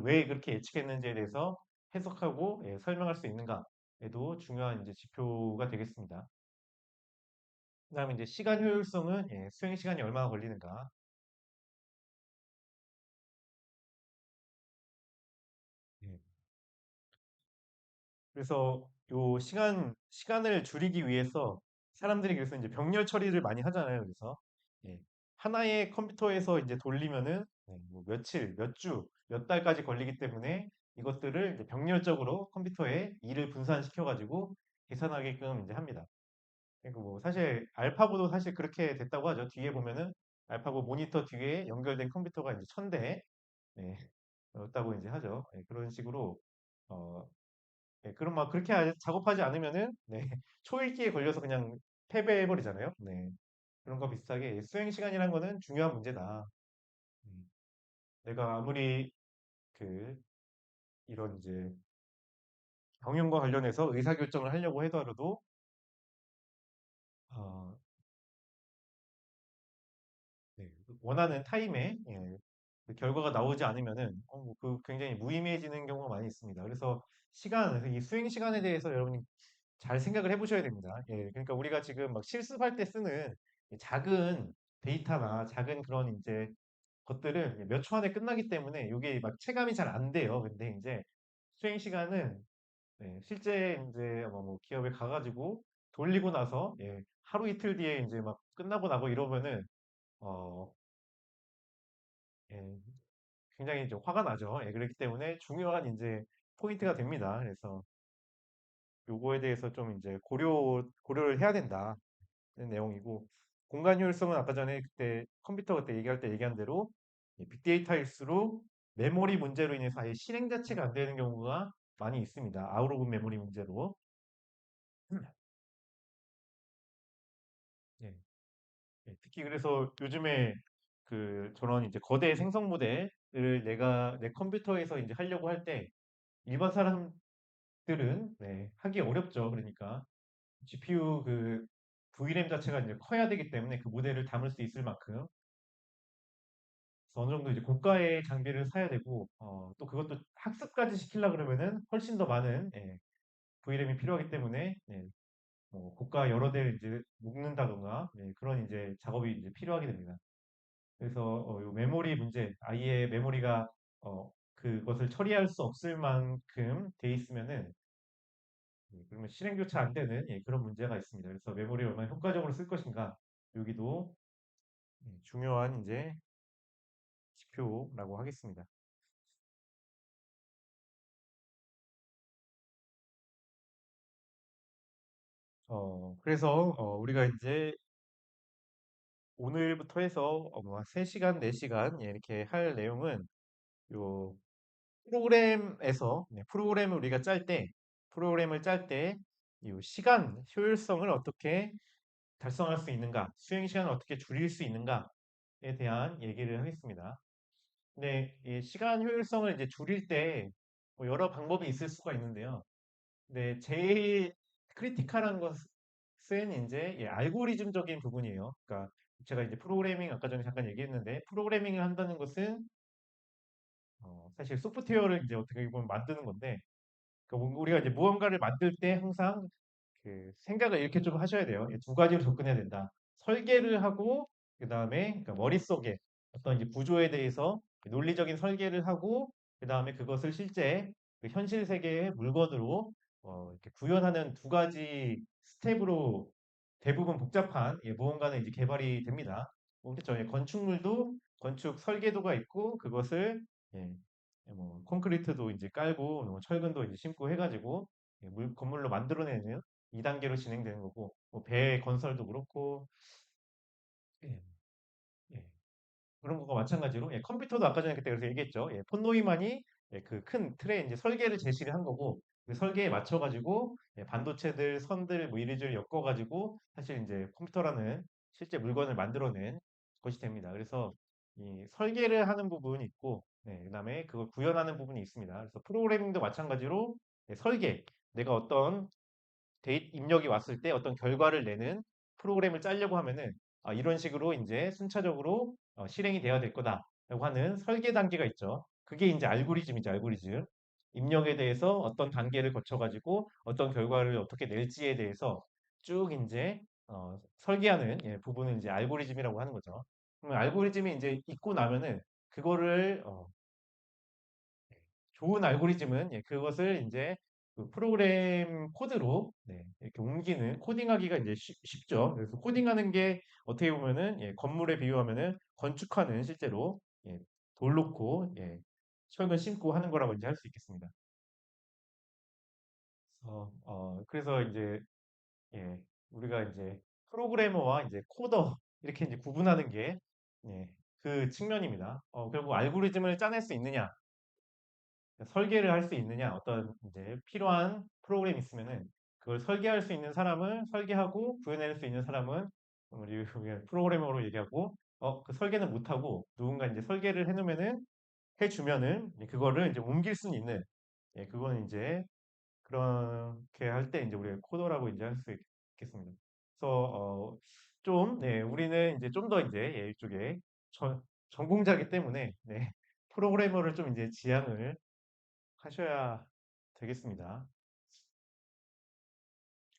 왜 그렇게 예측했는지에 대해서 해석하고 예, 설명할 수 있는가에도 중요한 이제 지표가 되겠습니다. 그다음에 이제 시간 효율성은 예, 수행 시간이 얼마나 걸리는가. 예. 그래서 요 시간을 줄이기 위해서 사람들이 그래서 이제 병렬 처리를 많이 하잖아요. 그래서 예, 하나의 컴퓨터에서 이제 돌리면은 뭐 며칠, 몇 주, 몇 달까지 걸리기 때문에 이것들을 이제 병렬적으로 컴퓨터에 일을 분산시켜 가지고 계산하게끔 이제 합니다. 그리고 뭐 사실 알파고도 사실 그렇게 됐다고 하죠. 뒤에 보면은 알파고 모니터 뒤에 연결된 컴퓨터가 이제 1000대 였다고 이제 하죠. 예, 그런 식으로 어, 그럼 막 그렇게 작업하지 않으면은 초읽기에 걸려서 그냥 패배해버리잖아요. 네. 그런 거 비슷하게 수행 시간이란 거는 중요한 문제다. 음, 내가 아무리 그 이런 이제 경영과 관련해서 의사결정을 하려고 하더라도 어, 네, 원하는 타임에 그 결과가 나오지 않으면은 뭐그 굉장히 무의미해지는 경우가 많이 있습니다. 그래서 이 수행 시간에 대해서 여러분이 잘 생각을 해보셔야 됩니다. 예, 그러니까 우리가 지금 막 실습할 때 쓰는 이 작은 데이터나 작은 그런 이제 것들은 몇 초 안에 끝나기 때문에 이게 막 체감이 잘 안 돼요. 근데 이제 수행 시간은 실제 이제 뭐 기업에 가가지고 돌리고 나서 하루 이틀 뒤에 이제 막 끝나고 나고 이러면은 어, 예, 굉장히 좀 화가 나죠. 예, 그렇기 때문에 중요한 이제 포인트가 됩니다. 그래서 요거에 대해서 좀 이제 고려를 해야 된다. 내용이고 공간 효율성은 아까 전에 그때 컴퓨터 그때 얘기할 때 얘기한 대로 빅데이터일수록 메모리 문제로 인해서 아예 실행 자체가 안 되는 경우가 많이 있습니다. 아웃 오브 메모리 문제로. 예, 특히 그래서 요즘에 그 저런 이제 거대 생성 모델을 내가 내 컴퓨터에서 이제 하려고 할 때 일반 사람들은 하기 어렵죠. 그러니까 GPU 그 VRAM 자체가 이제 커야 되기 때문에 그 모델을 담을 수 있을 만큼 그래서 어느 정도 이제 고가의 장비를 사야 되고 또 그것도 학습까지 시키려 그러면은 훨씬 더 많은 VRAM이 필요하기 때문에 뭐 고가 여러 대를 이제 묶는다던가 그런 이제 작업이 이제 필요하게 됩니다. 그래서 요 메모리 문제, 아예 메모리가 그것을 처리할 수 없을 만큼 돼 있으면은 그러면 실행조차 안 되는 그런 문제가 있습니다. 그래서 메모리를 얼마나 효과적으로 쓸 것인가 여기도 중요한 이제 지표라고 하겠습니다. 그래서 우리가 이제 오늘부터 해서 뭐 3시간, 4시간 이렇게 할 내용은 요 프로그램을 우리가 프로그램을 짤 때 이 시간 효율성을 어떻게 달성할 수 있는가, 수행 시간을 어떻게 줄일 수 있는가에 대한 얘기를 하겠습니다. 근데 이 시간 효율성을 이제 줄일 때 뭐 여러 방법이 있을 수가 있는데요. 근데 제일 크리티컬한 것은 쓴 이제 알고리즘적인 부분이에요. 그러니까 제가 이제 프로그래밍 아까 전에 잠깐 얘기했는데 프로그래밍을 한다는 것은 사실 소프트웨어를 이제 어떻게 보면 만드는 건데 그러니까 우리가 이제 무언가를 만들 때 항상 그 생각을 이렇게 좀 하셔야 돼요. 두 가지로 접근해야 된다. 설계를 하고 그다음에 그러니까 머릿속에 어떤 이제 구조에 대해서 논리적인 설계를 하고 그다음에 그것을 실제 그 현실 세계의 물건으로 이렇게 구현하는 두 가지 스텝으로 대부분 복잡한 무언가는 이제 개발이 됩니다. 그렇죠. 건축물도 건축 설계도가 있고 그것을 예, 뭐 콘크리트도 이제 깔고 뭐 철근도 이제 심고 해가지고 건물로 만들어내는 2단계로 진행되는 거고 뭐배 건설도 그렇고 예, 예. 그런 거가 마찬가지로 컴퓨터도 아까 전에 그때 그래서 얘기했죠. 폰 노이만이 그 큰 틀에 이제 설계를 제시를 한 거고 그 설계에 맞춰가지고 반도체들, 선들 뭐 이리저리 엮어가지고 사실 이제 컴퓨터라는 실제 물건을 만들어낸 것이 됩니다. 그래서 이 설계를 하는 부분이 있고 그다음에 그걸 구현하는 부분이 있습니다. 그래서 프로그래밍도 마찬가지로 설계, 내가 어떤 입력이 왔을 때 어떤 결과를 내는 프로그램을 짜려고 하면은 이런 식으로 이제 순차적으로 실행이 되어야 될 거다라고 하는 설계 단계가 있죠. 그게 이제 알고리즘이죠, 알고리즘. 입력에 대해서 어떤 단계를 거쳐가지고 어떤 결과를 어떻게 낼지에 대해서 쭉 이제 설계하는 부분을 이제 알고리즘이라고 하는 거죠. 그러면 알고리즘이 이제 있고 나면은 그거를 좋은 알고리즘은 그것을 이제 그 프로그램 코드로 이렇게 옮기는 코딩하기가 이제 쉽죠. 그래서 코딩하는 게 어떻게 보면은 건물에 비유하면은 건축하는 실제로 돌 놓고 철근 심고 하는 거라고 이제 할 수 있겠습니다. 그래서 이제 예, 우리가 이제 프로그래머와 이제 코더 이렇게 이제 구분하는 게 그 측면입니다. 그리고 알고리즘을 짜낼 수 있느냐? 설계를 할 수 있느냐, 어떤 이제 필요한 프로그램이 있으면은 그걸 설계할 수 있는 사람을 설계하고 구현할 수 있는 사람은 우리 프로그래머로 얘기하고 그 설계는 못하고 누군가 이제 설계를 해놓으면은 해주면은 그거를 이제 옮길 수는 있는 그거는 이제 그렇게 할 때 이제 우리가 코더라고 이제 할 수 있겠습니다. 그래서 좀 우리는 이제 좀 더 이제 이쪽에 전공자이기 때문에 프로그래머를 좀 이제 지향을 하셔야 되겠습니다.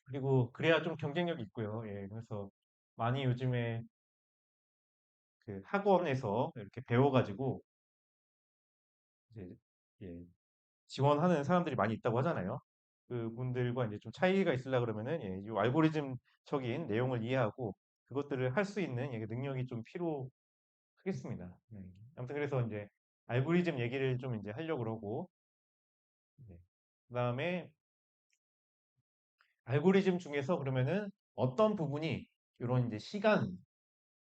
그리고 그래야 좀 경쟁력이 있고요. 그래서 많이 요즘에 그 학원에서 이렇게 배워가지고 이제 예, 지원하는 사람들이 많이 있다고 하잖아요. 그분들과 이제 좀 차이가 있으려 그러면은 이 알고리즘적인 내용을 이해하고 그것들을 할 수 있는 능력이 좀 필요하겠습니다. 아무튼 그래서 이제 알고리즘 얘기를 좀 이제 하려고 그러고 네. 그다음에 알고리즘 중에서 그러면은 어떤 부분이 이런 이제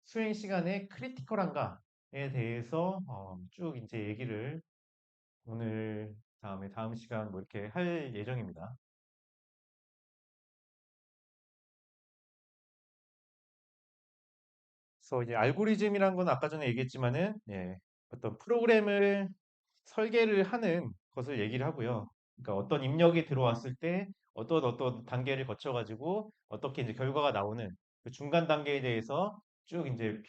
수행 시간의 크리티컬한가에 대해서 쭉 이제 얘기를 오늘 다음 시간 뭐 이렇게 할 예정입니다. 그래서 이제 알고리즘이란 건 아까 전에 얘기했지만은 어떤 프로그램을 설계를 하는 것을 얘기를 하고요. 그러니까 어떤 입력이 들어왔을 때 어떤 단계를 거쳐가지고 어떻게 이제 결과가 나오는 그 중간 단계에 대해서 쭉 이제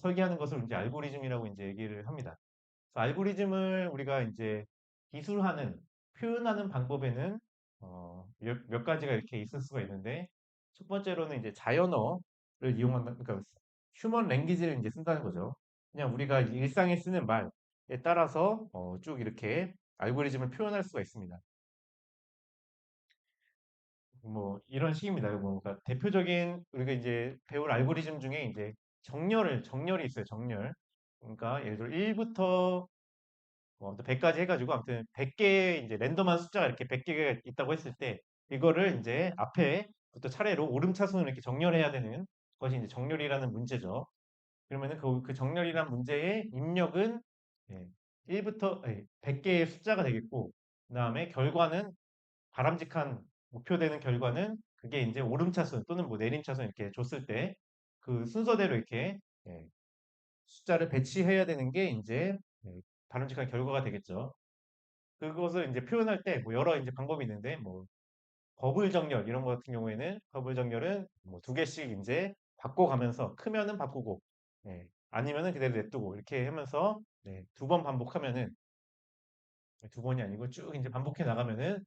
설계하는 것을 이제 알고리즘이라고 이제 얘기를 합니다. 그래서 알고리즘을 우리가 이제 기술하는, 표현하는 방법에는 몇 가지가 이렇게 있을 수가 있는데, 첫 번째로는 이제 자연어를 이용한다, 그러니까 휴먼 랭귀지를 이제 쓴다는 거죠. 그냥 우리가 일상에 쓰는 말에 따라서 쭉 이렇게 알고리즘을 표현할 수가 있습니다. 뭐 이런 식입니다. 뭐 그러니까 대표적인 우리가 이제 배울 알고리즘 중에 이제 정렬이 있어요. 정렬. 그러니까 예를 들어 1부터 100까지 해가지고 아무튼 100개의 이제 랜덤한 숫자가 이렇게 100개가 있다고 했을 때 이거를 이제 앞에부터 차례로 오름차순으로 이렇게 정렬해야 되는 것이 이제 정렬이라는 문제죠. 그러면은 그 정렬이란 문제의 입력은 1부터 100개의 숫자가 되겠고 그다음에 결과는 바람직한 목표되는 결과는 그게 이제 오름차순 또는 뭐 내림차순 이렇게 줬을 때 그 순서대로 이렇게 숫자를 배치해야 되는 게 이제 바람직한 결과가 되겠죠. 그것을 이제 표현할 때 뭐 여러 이제 방법이 있는데 뭐 버블 정렬 이런 거 같은 경우에는 버블 정렬은 뭐 두 개씩 이제 바꿔가면서 크면은 바꾸고 아니면은 그대로 냅두고 이렇게 하면서 두 번 반복하면은 두 번이 아니고 쭉 이제 반복해 나가면은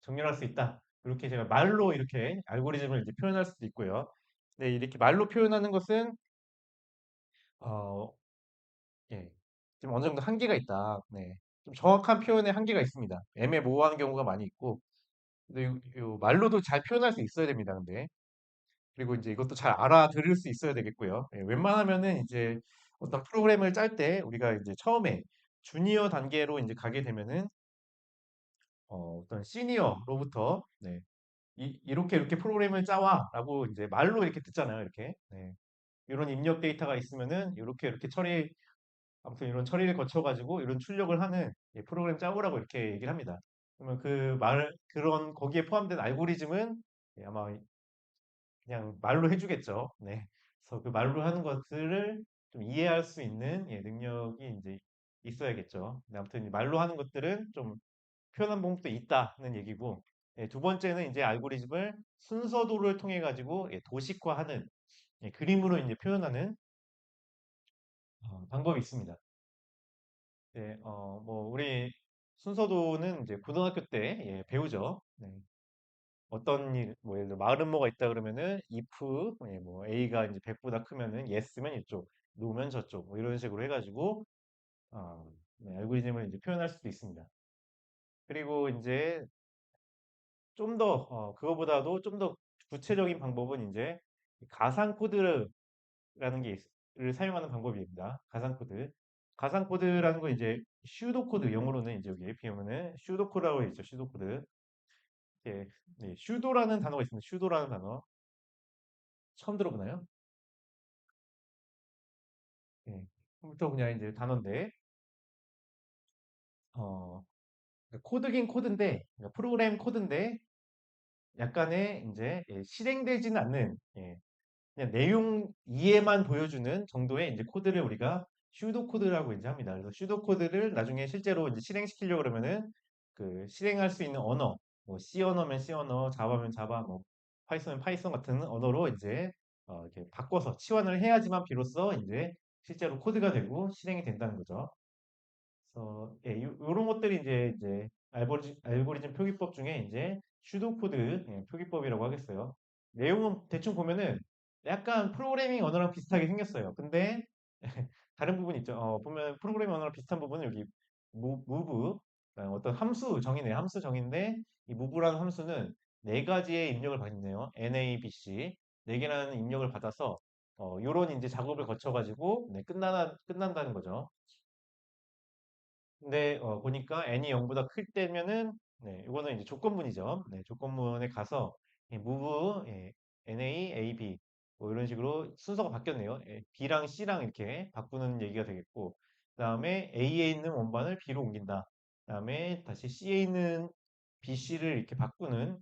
정렬할 수 있다. 이렇게 제가 말로 이렇게 알고리즘을 이제 표현할 수도 있고요. 네, 이렇게 말로 표현하는 것은 어, 예, 좀 어느 정도 한계가 있다. 네, 좀 정확한 표현에 한계가 있습니다. 애매모호한 경우가 많이 있고, 근데 요 말로도 잘 표현할 수 있어야 됩니다. 근데 그리고 이제 이것도 잘 알아들을 수 있어야 되겠고요. 웬만하면은 이제 어떤 프로그램을 짤 때 우리가 이제 처음에 주니어 단계로 이제 가게 되면은 어떤 시니어로부터 이렇게 프로그램을 짜와라고 이제 말로 이렇게 듣잖아요. 이렇게 이런 입력 데이터가 있으면은 이렇게 처리 아무튼 이런 처리를 거쳐가지고 이런 출력을 하는 프로그램 짜오라고 이렇게 얘기를 합니다. 그러면 그런 거기에 포함된 알고리즘은 아마 그냥 말로 해주겠죠. 네. 그래서 그 말로 하는 것들을 좀 이해할 수 있는 능력이 이제 있어야겠죠. 근데 아무튼 이 말로 하는 것들은 좀 표현한 방법도 있다는 얘기고, 두 번째는 이제 알고리즘을 순서도를 통해 가지고 도식화하는 그림으로 이제 표현하는 방법이 있습니다. 뭐 우리 순서도는 이제 고등학교 때 배우죠. 네. 어떤 일, 뭐 예를 들어 마름모가 있다 그러면은 if 뭐 a가 이제 100보다 크면은 yes면 이쪽, no면 저쪽, 뭐 이런 식으로 해가지고 알고리즘을 이제 표현할 수도 있습니다. 그리고 이제 좀 더 그거보다도 좀 더 구체적인 방법은 이제 가상 코드라는 를 사용하는 방법입니다. 가상 코드. 가상 코드라는 건 이제 슈도 코드 영어로는 이제 여기 비우면은 슈도 코드라고 있죠. 슈도 코드. 슈도라는 단어가 있습니다. 슈도라는 단어 처음 들어보나요? 예. 처음부터 그냥 이제 단어인데 어, 코드긴 코드인데 그러니까 프로그램 코드인데 약간의 이제 실행되지는 않는 그냥 내용 이해만 보여주는 정도의 이제 코드를 우리가 슈도 코드라고 이제 합니다. 그래서 슈도 코드를 나중에 실제로 이제 실행시키려고 그러면은 그 실행할 수 있는 언어, 뭐 C 언어면 C 언어, 자바면 자바, 뭐 파이썬은 파이썬 같은 언어로 이제 이렇게 바꿔서 치환을 해야지만 비로소 이제 실제로 코드가 되고 실행이 된다는 거죠. 그래서 이런 것들이 이제 알고리즘 표기법 중에 이제 슈도 코드 표기법이라고 하겠어요. 내용은 대충 보면은 약간 프로그래밍 언어랑 비슷하게 생겼어요. 근데 다른 부분이 있죠. 보면 프로그래밍 언어랑 비슷한 부분은 여기 move 어떤 함수 정의네. 함수 정의인데 이 move라는 함수는 네 가지의 입력을 받네요. NA, BC 네 개라는 입력을 받아서 요런 이제 작업을 거쳐가지고 끝난다는 거죠. 근데 보니까 n이 0보다 클 때면은 이거는 이제 조건문이죠. 조건문에 가서 move na, a, b 뭐 이런 식으로 순서가 바뀌었네요. b랑 c랑 이렇게 바꾸는 얘기가 되겠고 그다음에 a에 있는 원반을 b로 옮긴다. 그다음에 다시 c에 있는 bc를 이렇게 바꾸는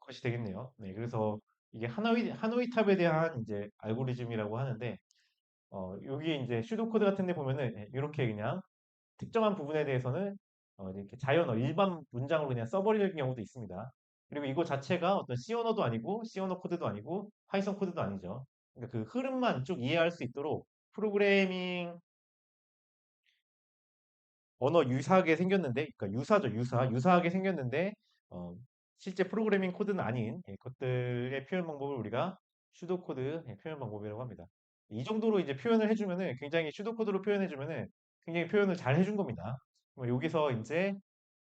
것이 되겠네요. 그래서 이게 하노이 탑에 대한 이제 알고리즘이라고 하는데 여기 이제 슈도 코드 같은 데 보면은 이렇게 그냥 특정한 부분에 대해서는 이렇게 일반 문장으로 그냥 써버리는 경우도 있습니다. 그리고 이거 자체가 어떤 C 언어도 아니고 C 언어 코드도 아니고 파이썬 코드도 아니죠. 그러니까 그 흐름만 쭉 이해할 수 있도록 프로그래밍 언어 유사하게 생겼는데, 그러니까 유사죠, 유사하게 생겼는데 어, 실제 프로그래밍 코드는 아닌 것들의 표현 방법을 우리가 슈도 코드 표현 방법이라고 합니다. 이 정도로 이제 표현을 해주면은 굉장히 슈도 코드로 표현해주면은 굉장히 표현을 잘 해준 겁니다. 여기서 이제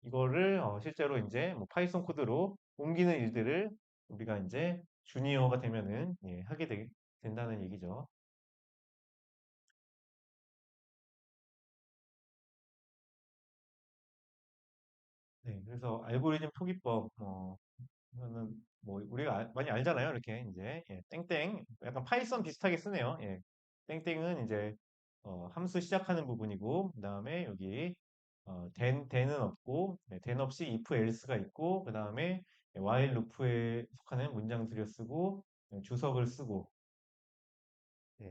이거를 실제로 이제 뭐 파이썬 코드로 옮기는 일들을 우리가 이제 주니어가 되면은 된다는 얘기죠. 그래서 알고리즘 표기법, 그러면은 뭐 우리가 많이 알잖아요. 이렇게 이제 땡땡 약간 파이썬 비슷하게 쓰네요. 땡땡은 이제 함수 시작하는 부분이고 그다음에 여기 then은 없고 then 없이 if else가 있고 그다음에 while loop에 속하는 문장들을 쓰고 주석을 쓰고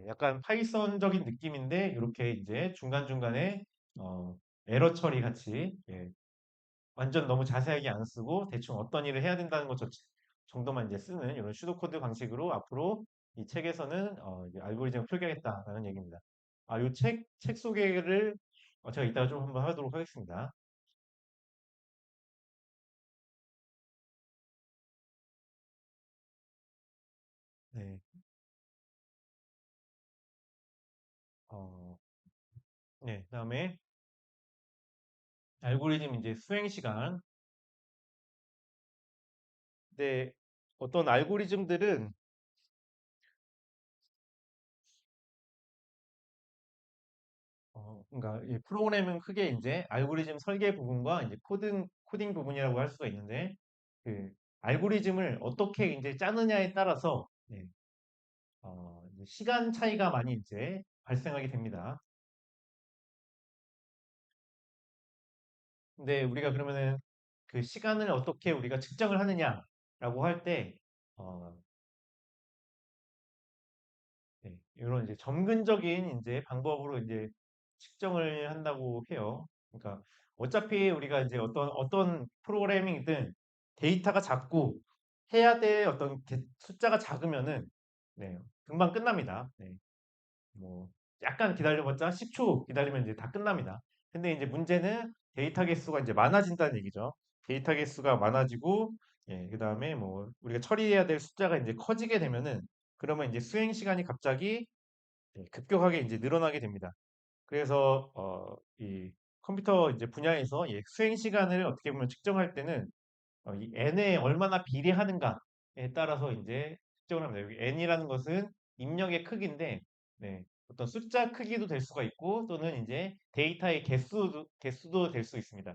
약간 파이썬적인 느낌인데 이렇게 이제 중간중간에 어, 에러 처리 같이 완전 너무 자세하게 안 쓰고 대충 어떤 일을 해야 된다는 것 정도만 이제 쓰는 이런 슈도코드 방식으로 앞으로 이 책에서는 이제 알고리즘을 표기하겠다라는 얘기입니다. 요 책 소개를 제가 이따가 좀 한번 하도록 하겠습니다. 네. 어, 네. 그다음에 알고리즘 이제 수행 시간. 근데 어떤 알고리즘들은 그러니까 이 프로그램은 크게 이제 알고리즘 설계 부분과 이제 코딩 부분이라고 할 수가 있는데 그 알고리즘을 어떻게 이제 짜느냐에 따라서 이제 시간 차이가 많이 이제 발생하게 됩니다. 근데 우리가 그러면은 그 시간을 어떻게 우리가 측정을 하느냐라고 할 때, 어, 이런 이제 점근적인 이제 방법으로 이제 측정을 한다고 해요. 그러니까 어차피 우리가 이제 어떤 프로그래밍이든 데이터가 작고 해야 될 어떤 숫자가 작으면은 네, 금방 끝납니다. 네. 뭐 약간 기다려봤자 10초 기다리면 이제 다 끝납니다. 근데 이제 문제는 데이터 개수가 이제 많아진다는 얘기죠. 데이터 개수가 많아지고 그다음에 뭐 우리가 처리해야 될 숫자가 이제 커지게 되면은 그러면 이제 수행 시간이 갑자기 급격하게 이제 늘어나게 됩니다. 그래서 이 컴퓨터 이제 분야에서 수행 시간을 어떻게 보면 측정할 때는 이 n에 얼마나 비례하는가에 따라서 이제 측정을 합니다. 여기 n이라는 것은 입력의 크기인데, 어떤 숫자 크기도 될 수가 있고, 또는 이제 데이터의 개수도 될 수 있습니다.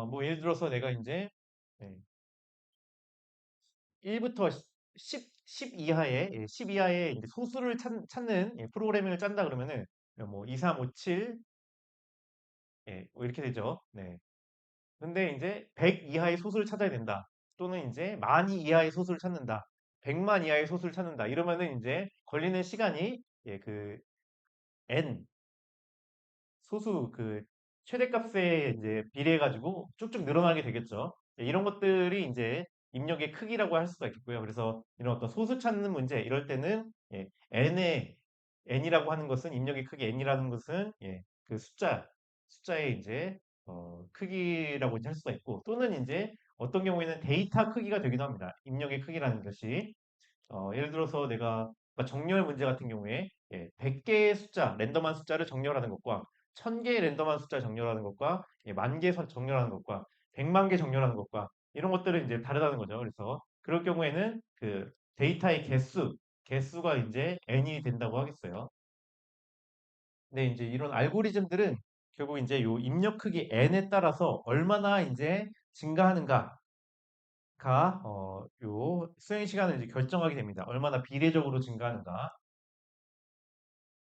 뭐 예를 들어서 내가 이제 네, 1부터 10 이하의 10 이하의 이제 소수를 찾는 프로그래밍을 짠다 그러면은 뭐 2, 3, 5, 7 뭐 이렇게 되죠. 네. 근데 이제 100 이하의 소수를 찾아야 된다. 또는 이제 만 이하의 소수를 찾는다. 100만 이하의 소수를 찾는다. 이러면은 이제 걸리는 시간이 그 n 소수 그 최대값에 이제 비례해 가지고 쭉쭉 늘어나게 되겠죠. 이런 것들이 이제 입력의 크기라고 할 수가 있겠고요. 그래서 이런 어떤 소수 찾는 문제 이럴 때는 n의 n이라고 하는 것은 입력의 크기 n이라는 것은 그 숫자의 이제 크기라고 이제 할 수가 있고 또는 이제 어떤 경우에는 데이터 크기가 되기도 합니다. 입력의 크기라는 것이 예를 들어서 내가 정렬 문제 같은 경우에 100개의 숫자, 랜덤한 숫자를 정렬하는 것과 1000개의 랜덤한 숫자 정렬하는 것과 만 개 정렬하는 것과 100만 개 정렬하는 것과 이런 것들은 이제 다르다는 거죠. 그래서 그럴 경우에는 그 데이터의 개수가 이제 n이 된다고 하겠어요. 근데 이제 이런 알고리즘들은 결국 이제 요 입력 크기 n에 따라서 얼마나 이제 증가하는가가 요 수행 시간을 이제 결정하게 됩니다. 얼마나 비례적으로 증가하는가.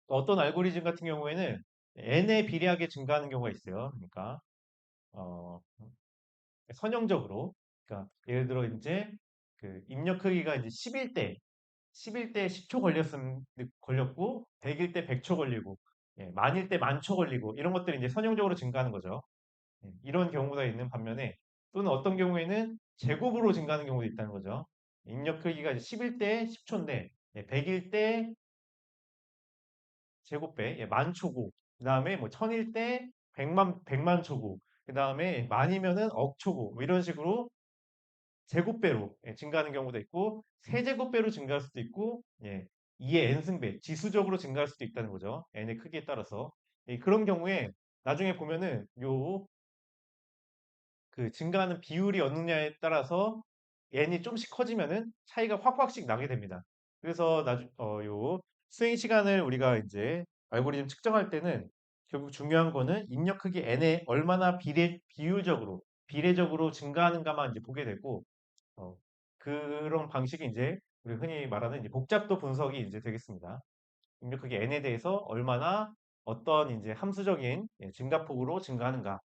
어떤 알고리즘 같은 경우에는 n에 비례하게 증가하는 경우가 있어요. 그러니까 어, 선형적으로 그러니까 예를 들어 이제 그 입력 크기가 이제 10일 때 10초 걸렸고 100일 때 100초 걸리고 만일 때 10,000초 걸리고 이런 것들이 이제 선형적으로 증가하는 거죠. 이런 경우가 있는 반면에 또는 어떤 경우에는 제곱으로 증가하는 경우도 있다는 거죠. 입력 크기가 이제 10일 때 10초인데 100일 때 제곱배, 만초고, 그 다음에 뭐 천일 때 백만 초고, 그 다음에 만이면은 억초고, 뭐 이런 식으로 제곱배로 증가하는 경우도 있고, 세제곱배로 증가할 수도 있고, 2의 n승배, 지수적으로 증가할 수도 있다는 거죠. n의 크기에 따라서. 그런 경우에 나중에 보면은 그 증가하는 비율이 어느냐에 따라서 n이 좀씩 커지면은 차이가 확확씩 나게 됩니다. 그래서 요 수행 시간을 우리가 이제 알고리즘 측정할 때는 결국 중요한 거는 입력 크기 n에 얼마나 비례적으로 증가하는가만 이제 보게 되고 어, 그런 방식이 이제 우리 흔히 말하는 이제 복잡도 분석이 이제 되겠습니다. 입력 크기 n에 대해서 얼마나 어떤 이제 함수적인 증가폭으로 증가하는가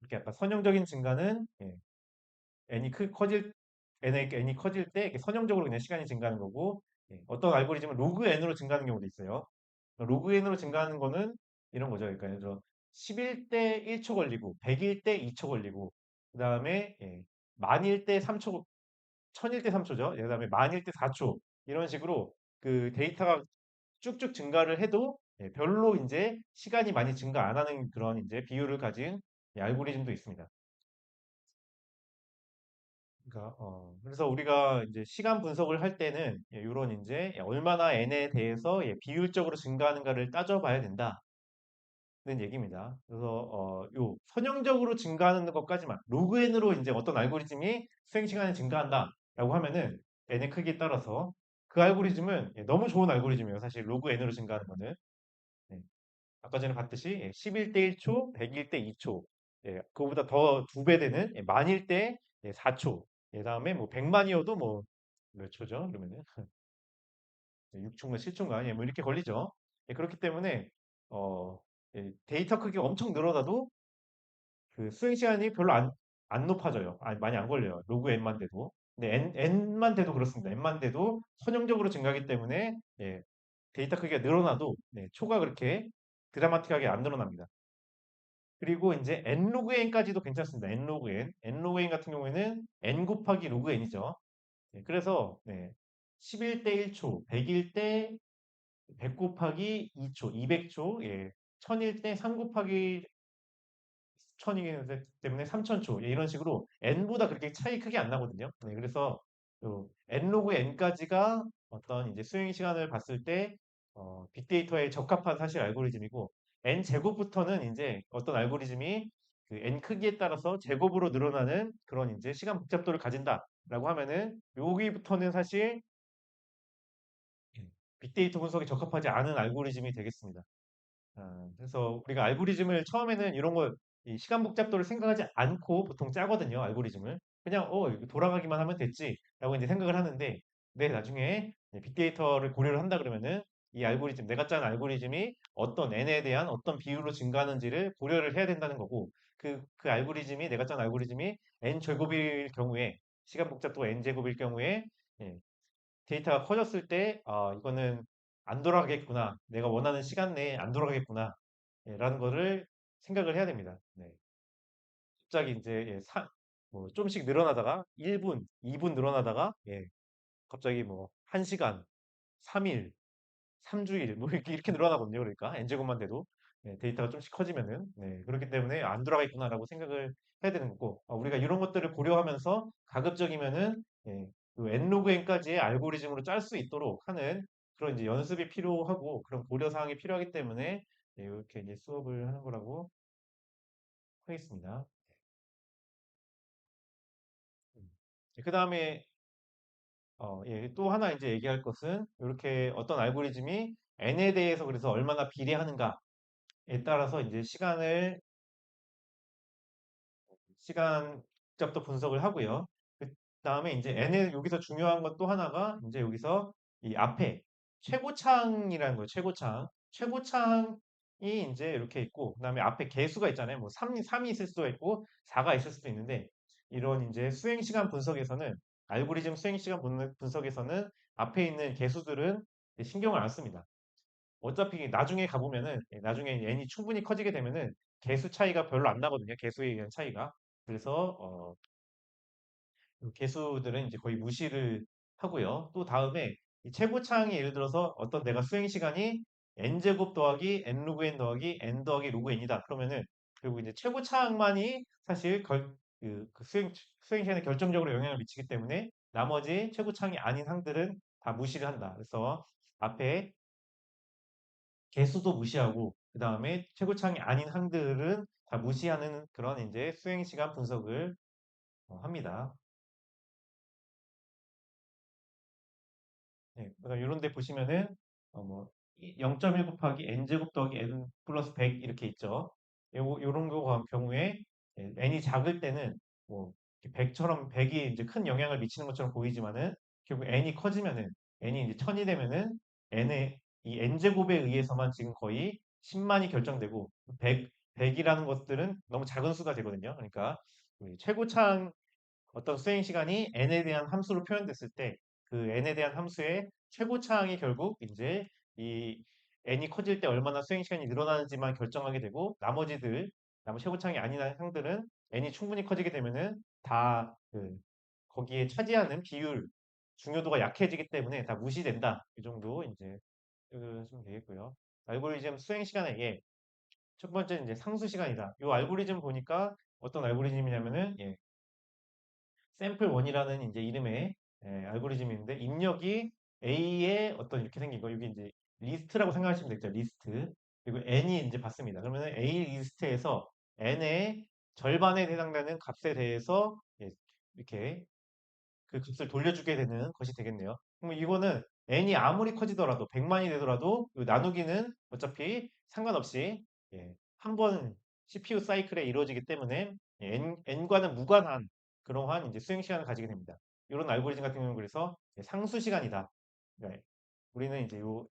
이렇게 약간 선형적인 증가는 n이 커질 n이 커질 때 이렇게 선형적으로 그냥 시간이 증가하는 거고 어떤 알고리즘은 로그 n으로 증가하는 경우도 있어요. 로그 n으로 증가하는 거는 이런 거죠. 그러니까 예를 들어 10일 때 1초 걸리고 100일 때 2초 걸리고 그다음에 만일 때 3초, 천일 때 3초죠. 그다음에 만일 때 4초 이런 식으로 그 데이터가 쭉쭉 증가를 해도 별로 이제 시간이 많이 증가 안 하는 그런 이제 비율을 가진 알고리즘도 있습니다. 그러니까 그래서 우리가 이제 시간 분석을 할 때는 이런 이제 얼마나 n에 대해서 비율적으로 증가하는가를 따져봐야 된다는 얘기입니다. 그래서 요 선형적으로 증가하는 것까지만 로그 n으로 이제 어떤 알고리즘이 수행 시간이 증가한다라고 하면은 n의 크기에 따라서 그 알고리즘은 너무 좋은 알고리즘이에요. 사실 로그 n으로 증가하는 거는. 네. 아까 전에 봤듯이 11대 1초, 100일 때 2초, 그거보다 더 두 배 되는 만일 때 4초, 다음에 뭐 100만이어도 뭐 몇 초죠? 그러면은 6초인가 7초인가 뭐 이렇게 걸리죠. 그렇기 때문에 어, 데이터 크기가 엄청 늘어나도 그 수행 시간이 별로 안 높아져요. 아니, 많이 안 걸려요. 로그 n만 돼도. 근데 n만 돼도 그렇습니다. n만 돼도 선형적으로 증가하기 때문에 데이터 크기가 늘어나도 초가 그렇게 드라마틱하게 안 늘어납니다. 그리고 이제 n 로그 n까지도 괜찮습니다. n 로그 n. n 로그 n 같은 경우에는 n 곱하기 로그 n이죠. 그래서 11대 1초, 100일 때 100 곱하기 2초, 200초, 1000일 때 3 곱하기 1000이기 때문에 3000초, 이런 식으로 n보다 그렇게 차이 크게 안 나거든요. 그래서 요 n 로그 n까지가 어떤 이제 수행 시간을 봤을 때 빅데이터에 적합한 사실 알고리즘이고 n 제곱부터는 이제 어떤 알고리즘이 그 n 크기에 따라서 제곱으로 늘어나는 그런 이제 시간 복잡도를 가진다라고 하면은 여기부터는 사실 빅데이터 분석에 적합하지 않은 알고리즘이 되겠습니다. 그래서 우리가 알고리즘을 처음에는 이런 거, 이 시간 복잡도를 생각하지 않고 보통 짜거든요, 알고리즘을. 그냥, 이거 돌아가기만 하면 됐지라고 이제 생각을 하는데, 나중에 빅데이터를 고려를 한다 그러면은 이 알고리즘, 내가 짠 알고리즘이 어떤 n에 대한 어떤 비율로 증가하는지를 고려를 해야 된다는 거고, 그 알고리즘이, 내가 짠 알고리즘이 n 제곱일 경우에, 시간 복잡도가 n 제곱일 경우에, 예, 데이터가 커졌을 때, 이거는 안 돌아가겠구나. 내가 원하는 시간 내에 안 돌아가겠구나. 라는 거를 생각을 해야 됩니다. 네. 갑자기 이제 뭐 좀씩 늘어나다가 1분, 2분 늘어나다가 갑자기 뭐 1시간, 3일, 3주일 뭐 이렇게 늘어나거든요. 그러니까 n제곱만 돼도 데이터가 좀씩 커지면은 그렇기 때문에 안 돌아가겠구나라고 생각을 해야 되는 거고 우리가 이런 것들을 고려하면서 가급적이면은 그 n로그 n까지의 알고리즘으로 짤 수 있도록 하는 그런 이제 연습이 필요하고 그런 고려 사항이 필요하기 때문에 이렇게 이제 수업을 하는 거라고 하겠습니다. 그 다음에 또 하나 이제 얘기할 것은 이렇게 어떤 알고리즘이 n에 대해서 그래서 얼마나 비례하는가에 따라서 이제 시간 복잡도 분석을 하고요. 그 다음에 이제 n의 여기서 중요한 건 또 하나가 이제 여기서 이 앞에 최고창이라는 거예요. 최고창. 최고창이 이제 이렇게 있고, 그 다음에 앞에 개수가 있잖아요. 뭐 3이 있을 수도 있고, 4가 있을 수도 있는데, 이런 이제 수행 시간 분석에서는, 알고리즘 수행 시간 분석에서는 앞에 있는 개수들은 신경을 안 씁니다. 어차피 나중에 가보면은 나중에 n이 충분히 커지게 되면은 개수 차이가 별로 안 나거든요. 개수에 의한 차이가. 그래서 그 개수들은 이제 거의 무시를 하고요. 또 다음에 이 최고차항이 예를 들어서 어떤 내가 수행 시간이 n제곱 더하기 n 로그 n 더하기 n 더하기 로그 n이다. 그러면은 결국 이제 최고차항만이 사실 그 수행 시간에 결정적으로 영향을 미치기 때문에 나머지 최고차항이 아닌 항들은 다 무시를 한다. 그래서 앞에 개수도 무시하고 그 다음에 최고창이 아닌 항들은 다 무시하는 그런 이제 수행 시간 분석을 합니다. 그래서 이런 데 보시면은 뭐 0.1 곱하기 n제곱 더하기 n 플러스 100 이렇게 있죠. 요런 경우에 n이 작을 때는 뭐 100처럼 100이 이제 큰 영향을 미치는 것처럼 보이지만은 결국 n이 커지면은 n이 이제 1000이 되면은 n의 이 n제곱에 의해서만 지금 거의 10만이 결정되고 100이라는 것들은 너무 작은 수가 되거든요. 그러니까 최고창 어떤 수행 시간이 n에 대한 함수로 표현됐을 때 그 n에 대한 함수의 최고차항이 결국 이제 이 n이 커질 때 얼마나 수행 시간이 늘어나는지만 결정하게 되고 나머지 최고창이 아닌 항들은 n이 충분히 커지게 되면은 다 거기에 차지하는 비율 중요도가 약해지기 때문에 다 무시된다. 이 정도 이제 읽으시면 되겠고요. 알고리즘 수행 시간에 첫 번째 이제 상수 시간이다. 이 알고리즘 보니까 어떤 알고리즘이냐면은 샘플 1이라는 이제 이름의 알고리즘인데 입력이 A에 어떤 이렇게 생긴 거 여기 이제 리스트라고 생각하시면 되겠죠. 리스트. 그리고 N이 이제 받습니다. 그러면 A 리스트에서 N의 절반에 해당되는 값에 대해서 이렇게 그 값을 돌려주게 되는 것이 되겠네요. 그럼 이거는 n이 아무리 커지더라도 100만이 되더라도 이 나누기는 어차피 상관없이 한 번 CPU 사이클에 이루어지기 때문에 n과는 무관한 그러한 이제 수행 시간을 가지게 됩니다. 이런 알고리즘 같은 경우는 그래서 상수 시간이다. 네. 우리는 이제 요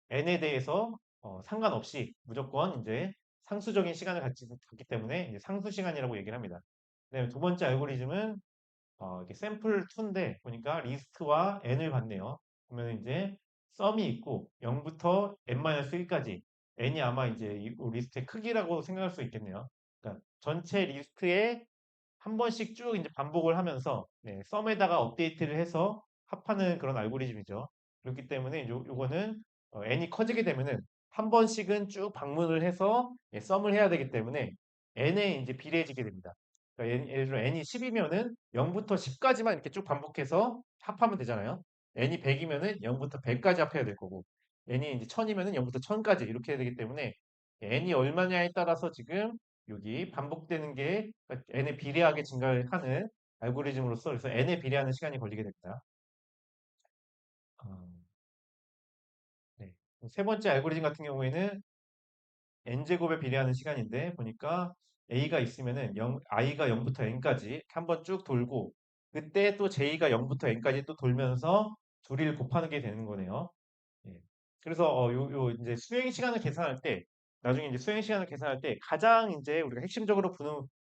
n에 대해서 상관없이 무조건 이제 상수적인 시간을 갖기 때문에 이제 상수 시간이라고 얘기를 합니다. 네, 두 번째 알고리즘은 이게 샘플 2인데 보니까 리스트와 n을 받네요. 그러면 이제 썸이 있고 0부터 n-1까지 n이 아마 이제 이 리스트의 크기라고 생각할 수 있겠네요. 그러니까 전체 리스트에 한 번씩 쭉 이제 반복을 하면서 썸에다가 업데이트를 해서 합하는 그런 알고리즘이죠. 그렇기 때문에 요거는 n이 커지게 되면은 한 번씩은 쭉 방문을 해서 썸을 해야 되기 때문에 n에 이제 비례해지게 됩니다. 그러니까 예를 들어 n이 10이면은 0부터 10까지만 이렇게 쭉 반복해서 합하면 되잖아요. n이 100이면은 0부터 100까지 합해야 될 거고 n이 이제 1000이면은 0부터 1000까지 이렇게 해야 되기 때문에 n이 얼마냐에 따라서 지금 여기 반복되는 게 n에 비례하게 증가하는 알고리즘으로서 그래서 n에 비례하는 시간이 걸리게 됩니다. 어, 네. 세 번째 알고리즘 같은 경우에는 n제곱에 비례하는 시간인데 보니까 a가 있으면은 i가 0부터 n까지 한번 쭉 돌고 그때 또 j가 0부터 n까지 또 돌면서 둘이를 곱하는 게 되는 거네요. 예. 그래서 요 이제 수행 시간을 계산할 때 나중에 이제 수행 시간을 계산할 때 가장 이제 우리가 핵심적으로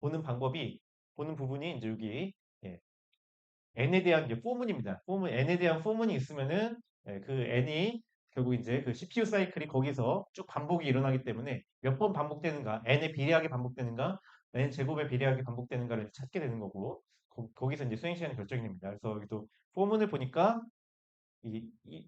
보는 방법이 보는 부분이 이제 여기 예, n에 대한 이제 포문입니다. n에 대한 포문이 있으면은 그 n이 결국 이제 그 CPU 사이클이 거기서 쭉 반복이 일어나기 때문에 몇 번 반복되는가, n에 비례하게 반복되는가, n 제곱에 비례하게 반복되는가를 찾게 되는 거고 거기서 이제 수행 시간이 결정이 됩니다. 그래서 여기도 포문을 보니까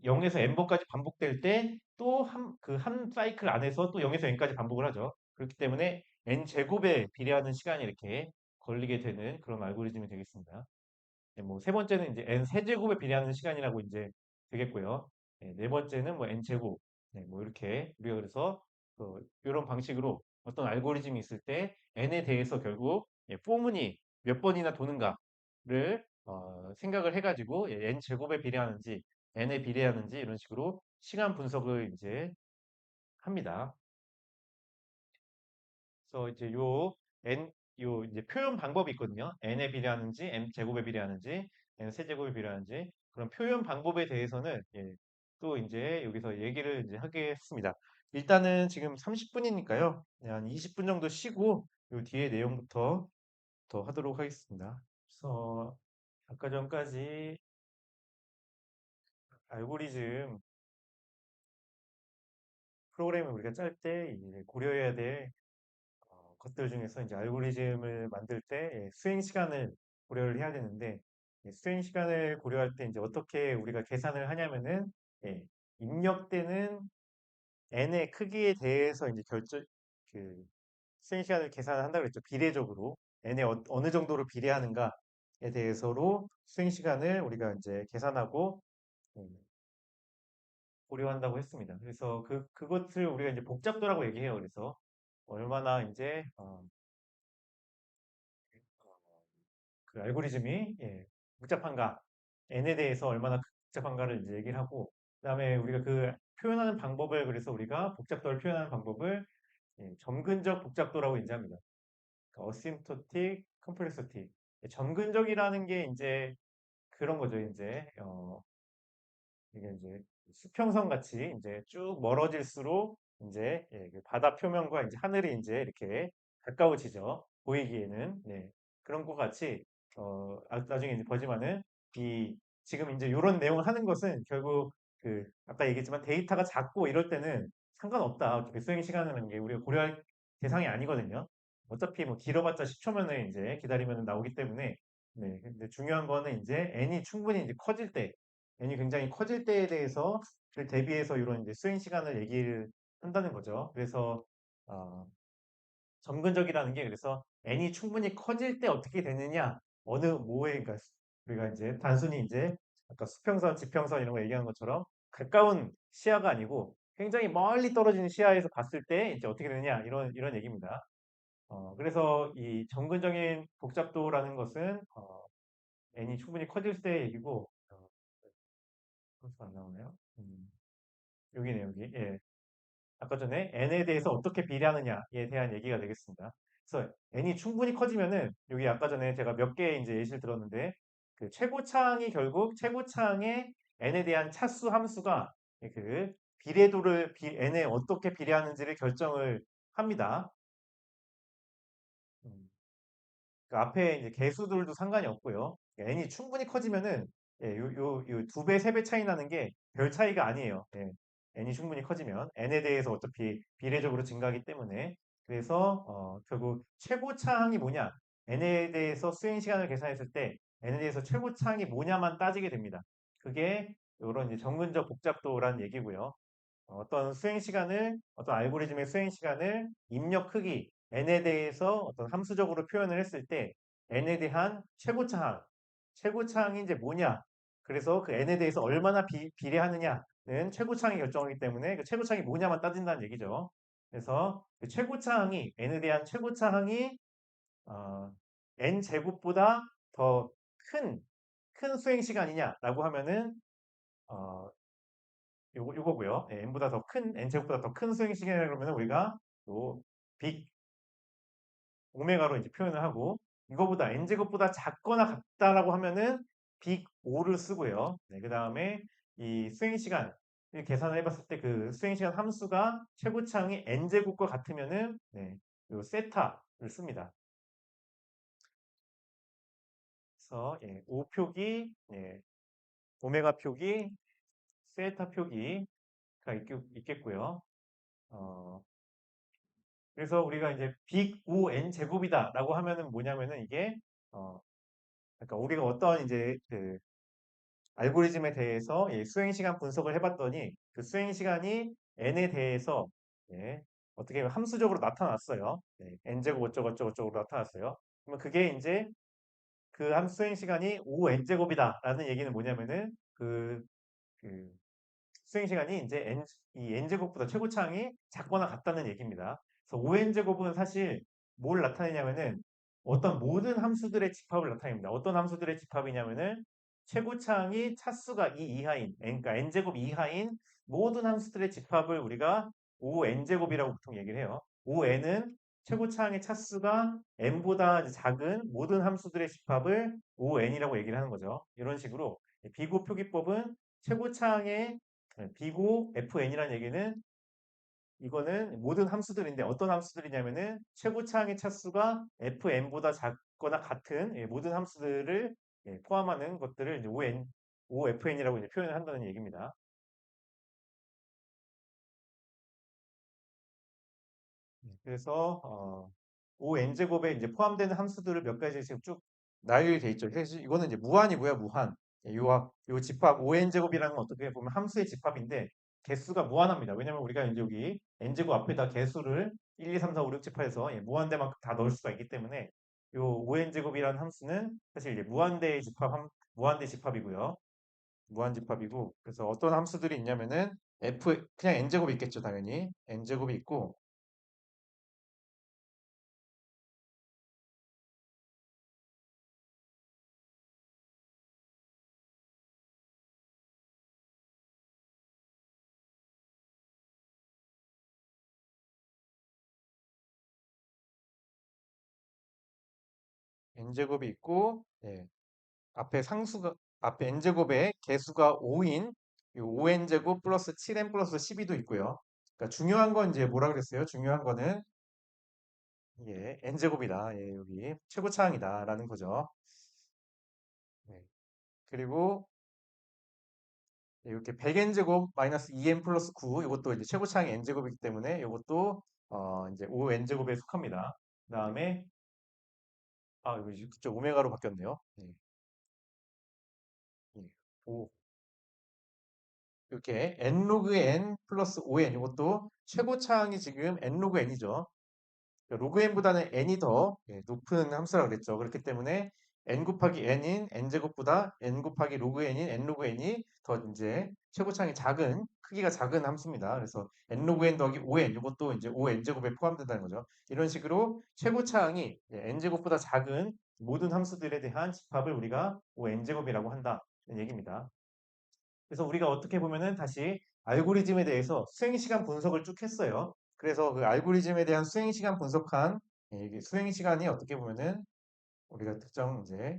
0에서 n번까지 반복될 때 또 한 사이클 안에서 또 0에서 n까지 반복을 하죠. 그렇기 때문에 n 제곱에 비례하는 시간이 이렇게 걸리게 되는 그런 알고리즘이 되겠습니다. 뭐 세 번째는 이제 n 세제곱에 비례하는 시간이라고 이제 되겠고요. 네 번째는 뭐 n 제곱, 뭐 이렇게 우리가 그래서 이런 방식으로 어떤 알고리즘이 있을 때 n에 대해서 결국 포문이 몇 번이나 도는가를 생각을 해가지고 n 제곱에 비례하는지 n에 비례하는지 이런 식으로 시간 분석을 이제 합니다. 그래서 이제 요 이제 표현 방법이 있거든요. n에 비례하는지, n 제곱에 비례하는지, n 세제곱에 비례하는지 그런 표현 방법에 대해서는 또 이제 여기서 얘기를 이제 하겠습니다. 일단은 지금 30분이니까요. 한 20분 정도 쉬고 요 뒤에 내용부터 더 하도록 하겠습니다. 그래서 아까 전까지 알고리즘 프로그램을 우리가 짤 때 고려해야 될 것들 중에서 이제 알고리즘을 만들 때 수행 시간을 고려를 해야 되는데 수행 시간을 고려할 때 이제 어떻게 우리가 계산을 하냐면은 예, 입력되는 n의 크기에 대해서 이제 그 수행 시간을 계산을 한다고 그랬죠. 비례적으로 n에 어느 정도로 비례하는가에 대해서로 수행 시간을 우리가 이제 계산하고 예, 고려한다고 했습니다. 그래서 그것을 우리가 이제 복잡도라고 얘기해요. 그래서 얼마나 이제 그 알고리즘이 복잡한가, n에 대해서 얼마나 복잡한가를 이제 얘기를 하고, 그다음에 우리가 그 표현하는 방법을 그래서 우리가 복잡도를 표현하는 방법을 점근적 복잡도라고 이제 합니다. 그러니까 asymptotic complexity. 점근적이라는 게 이제 그런 거죠. 이제 이게 이제 수평선 같이 이제 쭉 멀어질수록 이제 그 바다 표면과 이제 하늘이 이제 이렇게 가까워지죠. 보이기에는 그런 것 같이 나중에 이제 보지만은 이 지금 이제 이런 내용을 하는 것은 결국 그 아까 얘기했지만 데이터가 작고 이럴 때는 상관없다. 그 수행 시간이라는 게 우리가 고려할 대상이 아니거든요. 어차피 뭐 길어봤자 10초면은 이제 기다리면 나오기 때문에 네. 근데 중요한 거는 이제 n이 충분히 이제 커질 때, n이 굉장히 커질 때에 대해서 를 대비해서 이런 이제 수행 시간을 얘기를 한다는 거죠. 그래서 어, 점근적이라는 게 그래서 n이 충분히 커질 때 어떻게 되느냐 어느 뭐에 그러니까 우리가 이제 단순히 이제 아까 수평선, 지평선 이런 거 얘기한 것처럼 가까운 시야가 아니고 굉장히 멀리 떨어지는 시야에서 봤을 때 이제 어떻게 되느냐 이런 얘기입니다. 그래서 이 점근적인 복잡도라는 것은 n이 충분히 커질 때 얘기고 벌써 안 나오네요. 여기네 여기. 예. 아까 전에 n에 대해서 어떻게 비례하느냐에 대한 얘기가 되겠습니다. 그래서 n이 충분히 커지면은 여기 아까 전에 제가 몇 개 이제 예시를 들었는데 그 최고차항이 결국 최고차항의 n에 대한 차수 함수가 그 비례도를 n에 어떻게 비례하는지를 결정을 합니다. 음. 그 앞에 이제 개수들도 상관이 없고요. n이 충분히 커지면은 예, 요 두 배, 세 배 차이 나는 게 별 차이가 아니에요. 예, n이 충분히 커지면 n에 대해서 어차피 비례적으로 증가하기 때문에 그래서 결국 최고차항이 뭐냐? n에 대해서 수행 시간을 계산했을 때 n에 대해서 최고차항이 뭐냐만 따지게 됩니다. 그게 이런 이제 정근적 복잡도라는 얘기고요. 어떤 수행 시간을, 어떤 알고리즘의 수행 시간을 입력 크기, n에 대해서 어떤 함수적으로 표현을 했을 때 n에 대한 최고차항, 최고차항이 이제 뭐냐? 그래서 그 n에 대해서 얼마나 비례하느냐는 최고차항이 결정하기 때문에 그 최고차항이 뭐냐만 따진다는 얘기죠. 그래서 그 최고차항이, n에 대한 최고차항이 어, n 제곱보다 더 큰, 큰 수행 시간이냐라고 하면은 어, 요거고요. 예, n보다 더 큰, n제곱보다 더 큰 수행 시간이라 그러면 우리가 또빅 오메가로 이제 표현을 하고 이거보다 n제곱보다 작거나 같다라고 하면은 빅 O를 쓰고요. 네, 그 다음에 이 수행 시간 계산을 해봤을 때 그 수행 시간 함수가 최고차항이 n제곱과 같으면은 네, 요 세타를 씁니다. 그래서 예, O 표기, 예, 오메가 표기, 세타 표기가 있겠고요. 어, 그래서 우리가 이제 빅 O n 제곱이다라고 하면은 뭐냐면은 이게 어 그러니까 우리가 어떤 이제 그 알고리즘에 대해서 예, 수행 시간 분석을 해봤더니 그 수행 시간이 n에 대해서 예, 어떻게 보면 함수적으로 나타났어요. 예, n 제곱 어쩌고 저쩌고 저쩌고 나타났어요. 그러면 그게 이제 그 함수 수행 시간이 O n 제곱이다라는 얘기는 뭐냐면은 그 수행 시간이 이제 이 n제곱보다 최고차항이 작거나 같다는 얘기입니다. 그래서 5n제곱은 사실 뭘 나타내냐면은 어떤 모든 함수들의 집합을 나타냅니다. 어떤 함수들의 집합이냐면은 최고차항이 차수가 2 이하인, 그러니까 n제곱 이하인 모든 함수들의 집합을 우리가 5n제곱이라고 보통 얘기를 해요. 5n은 최고차항의 차수가 n보다 작은 모든 함수들의 집합을 5n이라고 얘기를 하는 거죠. 이런 식으로 비교 표기법은 최고차항의 비고 FN이라는 얘기는 이거는 모든 함수들인데 어떤 함수들이냐면은 최고차항의 차수가 FN보다 작거나 같은 모든 함수들을 포함하는 것들을 이제 OFN이라고 이제 표현을 한다는 얘기입니다. 그래서 ON제곱에 이제 포함되는 함수들을 몇 가지 지금 쭉 나열이 돼 있죠. 그래서 이거는 이제 무한이고요, 무한. 요 집합 ON제곱이라는 건 어떻게 보면 함수의 집합인데 개수가 무한합니다. 왜냐면 우리가 이제 여기 n제곱 앞에다 개수를 1, 2, 3, 4, 5, 6 집합해서 무한대만큼 다 넣을 수가 있기 때문에 요 ON제곱이라는 함수는 사실 이제 무한대 집합이고요. 무한 집합이고 그래서 어떤 함수들이 있냐면은 그냥 n제곱이 있겠죠, 당연히. n제곱이 있고 n제곱이 있고 예, 앞에 n제곱에 개수가 5인 5n제곱 플러스 7n 플러스 12도 있고요. 그러니까 중요한 건 이제 뭐라 그랬어요? 중요한 거는 예, n제곱이다. 예, 여기 최고차항이다라는 거죠. 네. 그리고 이렇게 100n제곱 마이너스 2n 플러스 9 이것도 이제 최고차항이 n제곱이기 때문에 이것도 이제 5n제곱에 속합니다. 그 다음에 이거 이제 그쪽 오메가로 바뀌었네요. 네. 예. 오, 이렇게 n 로그 n 플러스 5n 이것도 최고차항이 지금 n 로그 n이죠. 로그 n보다는 n이 더 높은 함수라고 그랬죠. 그렇기 때문에 n 곱하기 n인 n제곱보다 n 곱하기 로그 n인 n 로그 n이 더 이제 최고차항이 작은 크기가 작은 함수입니다. 그래서 n 로그 n 더하기 5n 이것도 이제 5n제곱에 포함된다는 거죠. 이런 식으로 최고차항이 n제곱보다 작은 모든 함수들에 대한 집합을 우리가 5n제곱이라고 한다는 얘기입니다. 그래서 우리가 어떻게 보면은 다시 알고리즘에 대해서 수행시간 분석을 쭉 했어요. 그래서 그 알고리즘에 대한 수행시간 분석한 이게 수행시간이 어떻게 보면은 우리가 특정 이제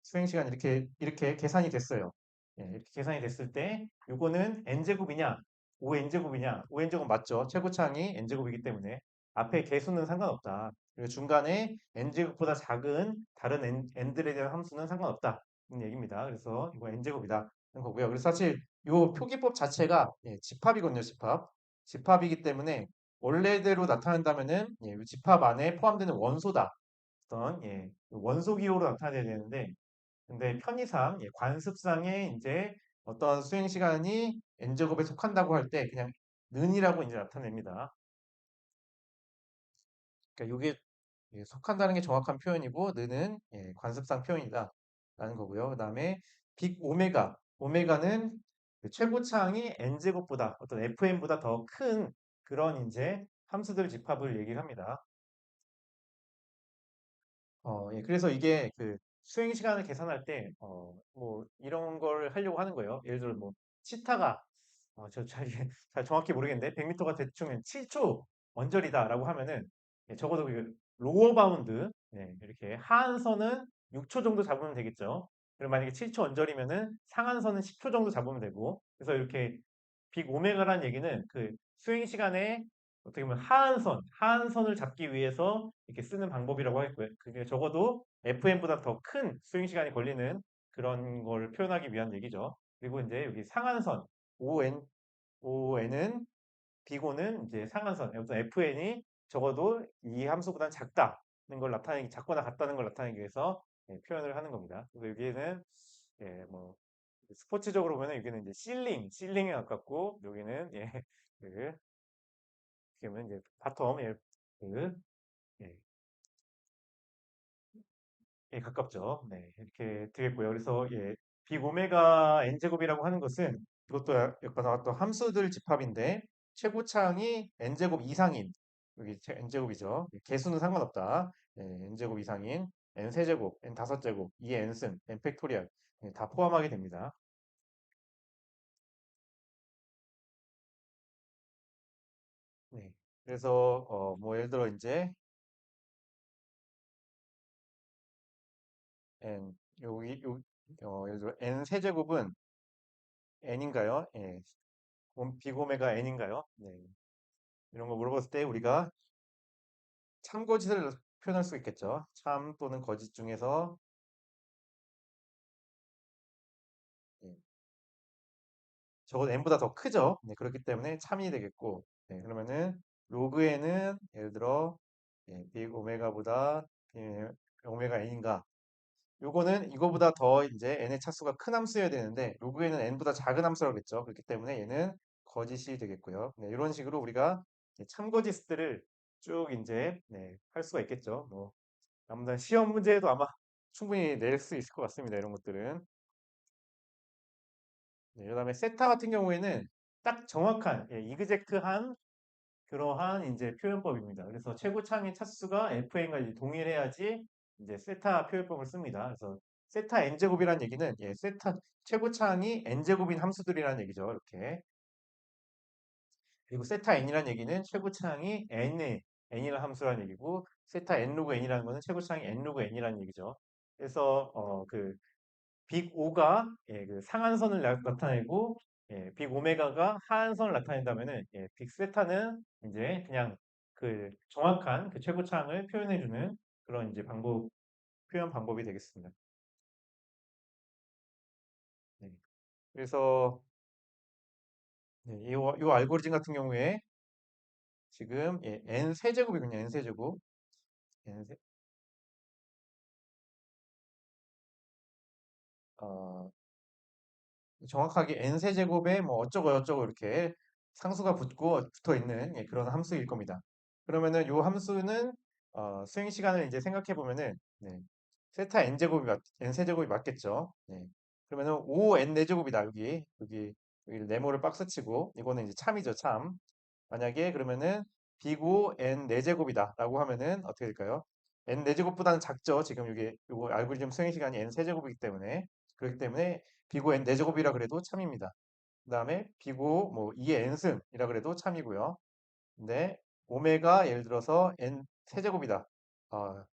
수행시간 이렇게 계산이 됐어요. 이렇게 계산이 됐을 때 요거는 n제곱이냐 5n제곱이냐 5n제곱 맞죠? 최고차항이 n제곱이기 때문에 앞에 개수는 상관없다. 그리고 중간에 n제곱보다 작은 다른 n들에 대한 함수는 상관없다. 는 얘기입니다. 그래서 이거 n제곱이다. 는 거고요. 그래서 사실 요 표기법 자체가 집합이거든요. 집합. 집합이기 때문에 원래대로 나타낸다면은 이 집합 안에 포함되는 원소다. 어떤 원소 기호로 나타내야 되는데 근데 편의상, 관습상에 이제 어떤 수행 시간이 n제곱에 속한다고 할 때 그냥 는이라고 이제 나타냅니다. 그러니까 이게 속한다는 게 정확한 표현이고 는은 관습상 표현이다 라는 거고요. 그 다음에 빅 오메가, 오메가는 그 최고차항이 n제곱보다 어떤 fn보다 더 큰 그런 이제 함수들 집합을 얘기를 합니다. 그래서 이게 그 수행 시간을 계산할 때, 뭐, 이런 걸 하려고 하는 거예요. 예를 들어, 뭐, 치타가, 잘 정확히 모르겠는데, 100m가 대충 7초 언저리다라고 하면은, 적어도 그 로어 바운드, 이렇게 하한선은 6초 정도 잡으면 되겠죠. 그리고 만약에 7초 언저리면은 상한선은 10초 정도 잡으면 되고, 그래서 이렇게 빅 오메가라는 얘기는 그 수행 시간에 어떻게 보면 하한선을 잡기 위해서 이렇게 쓰는 방법이라고 하겠고요. 그게 적어도 FM보다 더 큰 스윙 시간이 걸리는 그런 걸 표현하기 위한 얘기죠. 그리고 이제 여기 상한선 ON은 비고는 이제 상한선, 여기서 FN이 적어도 이 함수보다 작다는 걸 나타내기, 작거나 같다는 걸 나타내기 위해서 표현을 하는 겁니다. 그래서 여기에는 뭐 스포츠적으로 보면 여기는 이제 실링에 가깝고 여기는 그 그러면 이제 바텀 그 예, 가깝죠. 네, 이렇게 되겠고요. 그래서 빅 오메가 n제곱이라고 하는 것은 이것도 아까 나왔던 함수들 집합인데 최고차항이 n제곱 이상인 여기 n제곱이죠. 개수는 상관없다. n제곱 이상인 n세제곱, n5제곱, 2의 n승, n 팩토리얼 다 포함하게 됩니다. 네. 그래서 뭐 예를 들어 이제 n 여기 예를 들어 n 세제곱은 n인가요? 비고메가 n인가요? 네. 이런 거 물어봤을 때 우리가 참거짓을 표현할 수 있겠죠. 참 또는 거짓 중에서 예, 적어도 n보다 더 크죠. 네, 그렇기 때문에 참이 되겠고 그러면은 로그 n은 예를 들어 빅 오메가보다 오메가 n인가 요거는 이거보다 더 이제 n의 차수가 큰 함수여야 되는데 로그에는 n보다 작은 함수라고 했죠. 그렇기 때문에 얘는 거짓이 되겠고요. 네, 이런 식으로 우리가 참거짓들을 쭉 이제 할 수가 있겠죠. 뭐 아무튼 시험 문제에도 아마 충분히 낼 수 있을 것 같습니다. 이런 것들은. 네, 그다음에 세타 같은 경우에는 딱 정확한 이그젝트한 그러한 이제 표현법입니다. 그래서 최고창의 차수가 fn과 이제 동일해야지 이제 세타 표현법을 씁니다. 그래서 세타 n제곱이라는 얘기는 세타 최고창이 n제곱인 함수들이라는 얘기죠. 이렇게. 그리고 세타 n이라는 얘기는 최고창이 n이라는 함수라는 얘기고 세타 n 로그 n이라는 거는 최고창이 n 로그 n이라는 얘기죠. 그래서 빅 O가 그 상한선을 나타내고 빅 오메가가 하한선을 나타낸다면은 빅 세타는 이제 그냥 그 정확한 그 최고차항을 표현해주는 그런 이제 표현 방법이 되겠습니다. 네. 그래서 이 알고리즘 같은 경우에 지금 n 세제곱이군요. n 세제곱. n 세, 어, 정확하게 n 세제곱에 뭐 어쩌고 저쩌고 이렇게 상수가 붙어 있는 그런 함수일 겁니다. 그러면은 이 함수는 수행 시간을 이제 생각해 보면은 세타 n 세제곱이 맞겠죠. 그러면은 5n 4제곱이다. 여기 네모를 박스 치고 이거는 이제 참이죠, 참. 만약에 그러면은 비고 n 4제곱이다라고 하면은 어떻게 될까요? n 4제곱보다는 작죠. 지금 이게 요거 알고리즘 수행 시간이 n 세제곱이기 때문에 그렇기 때문에 비고 n 4제곱이라 그래도 참입니다. 그다음에 비고 뭐 2의 n승이라 그래도 참이고요. 근데 오메가 예를 들어서 n 세제곱이다.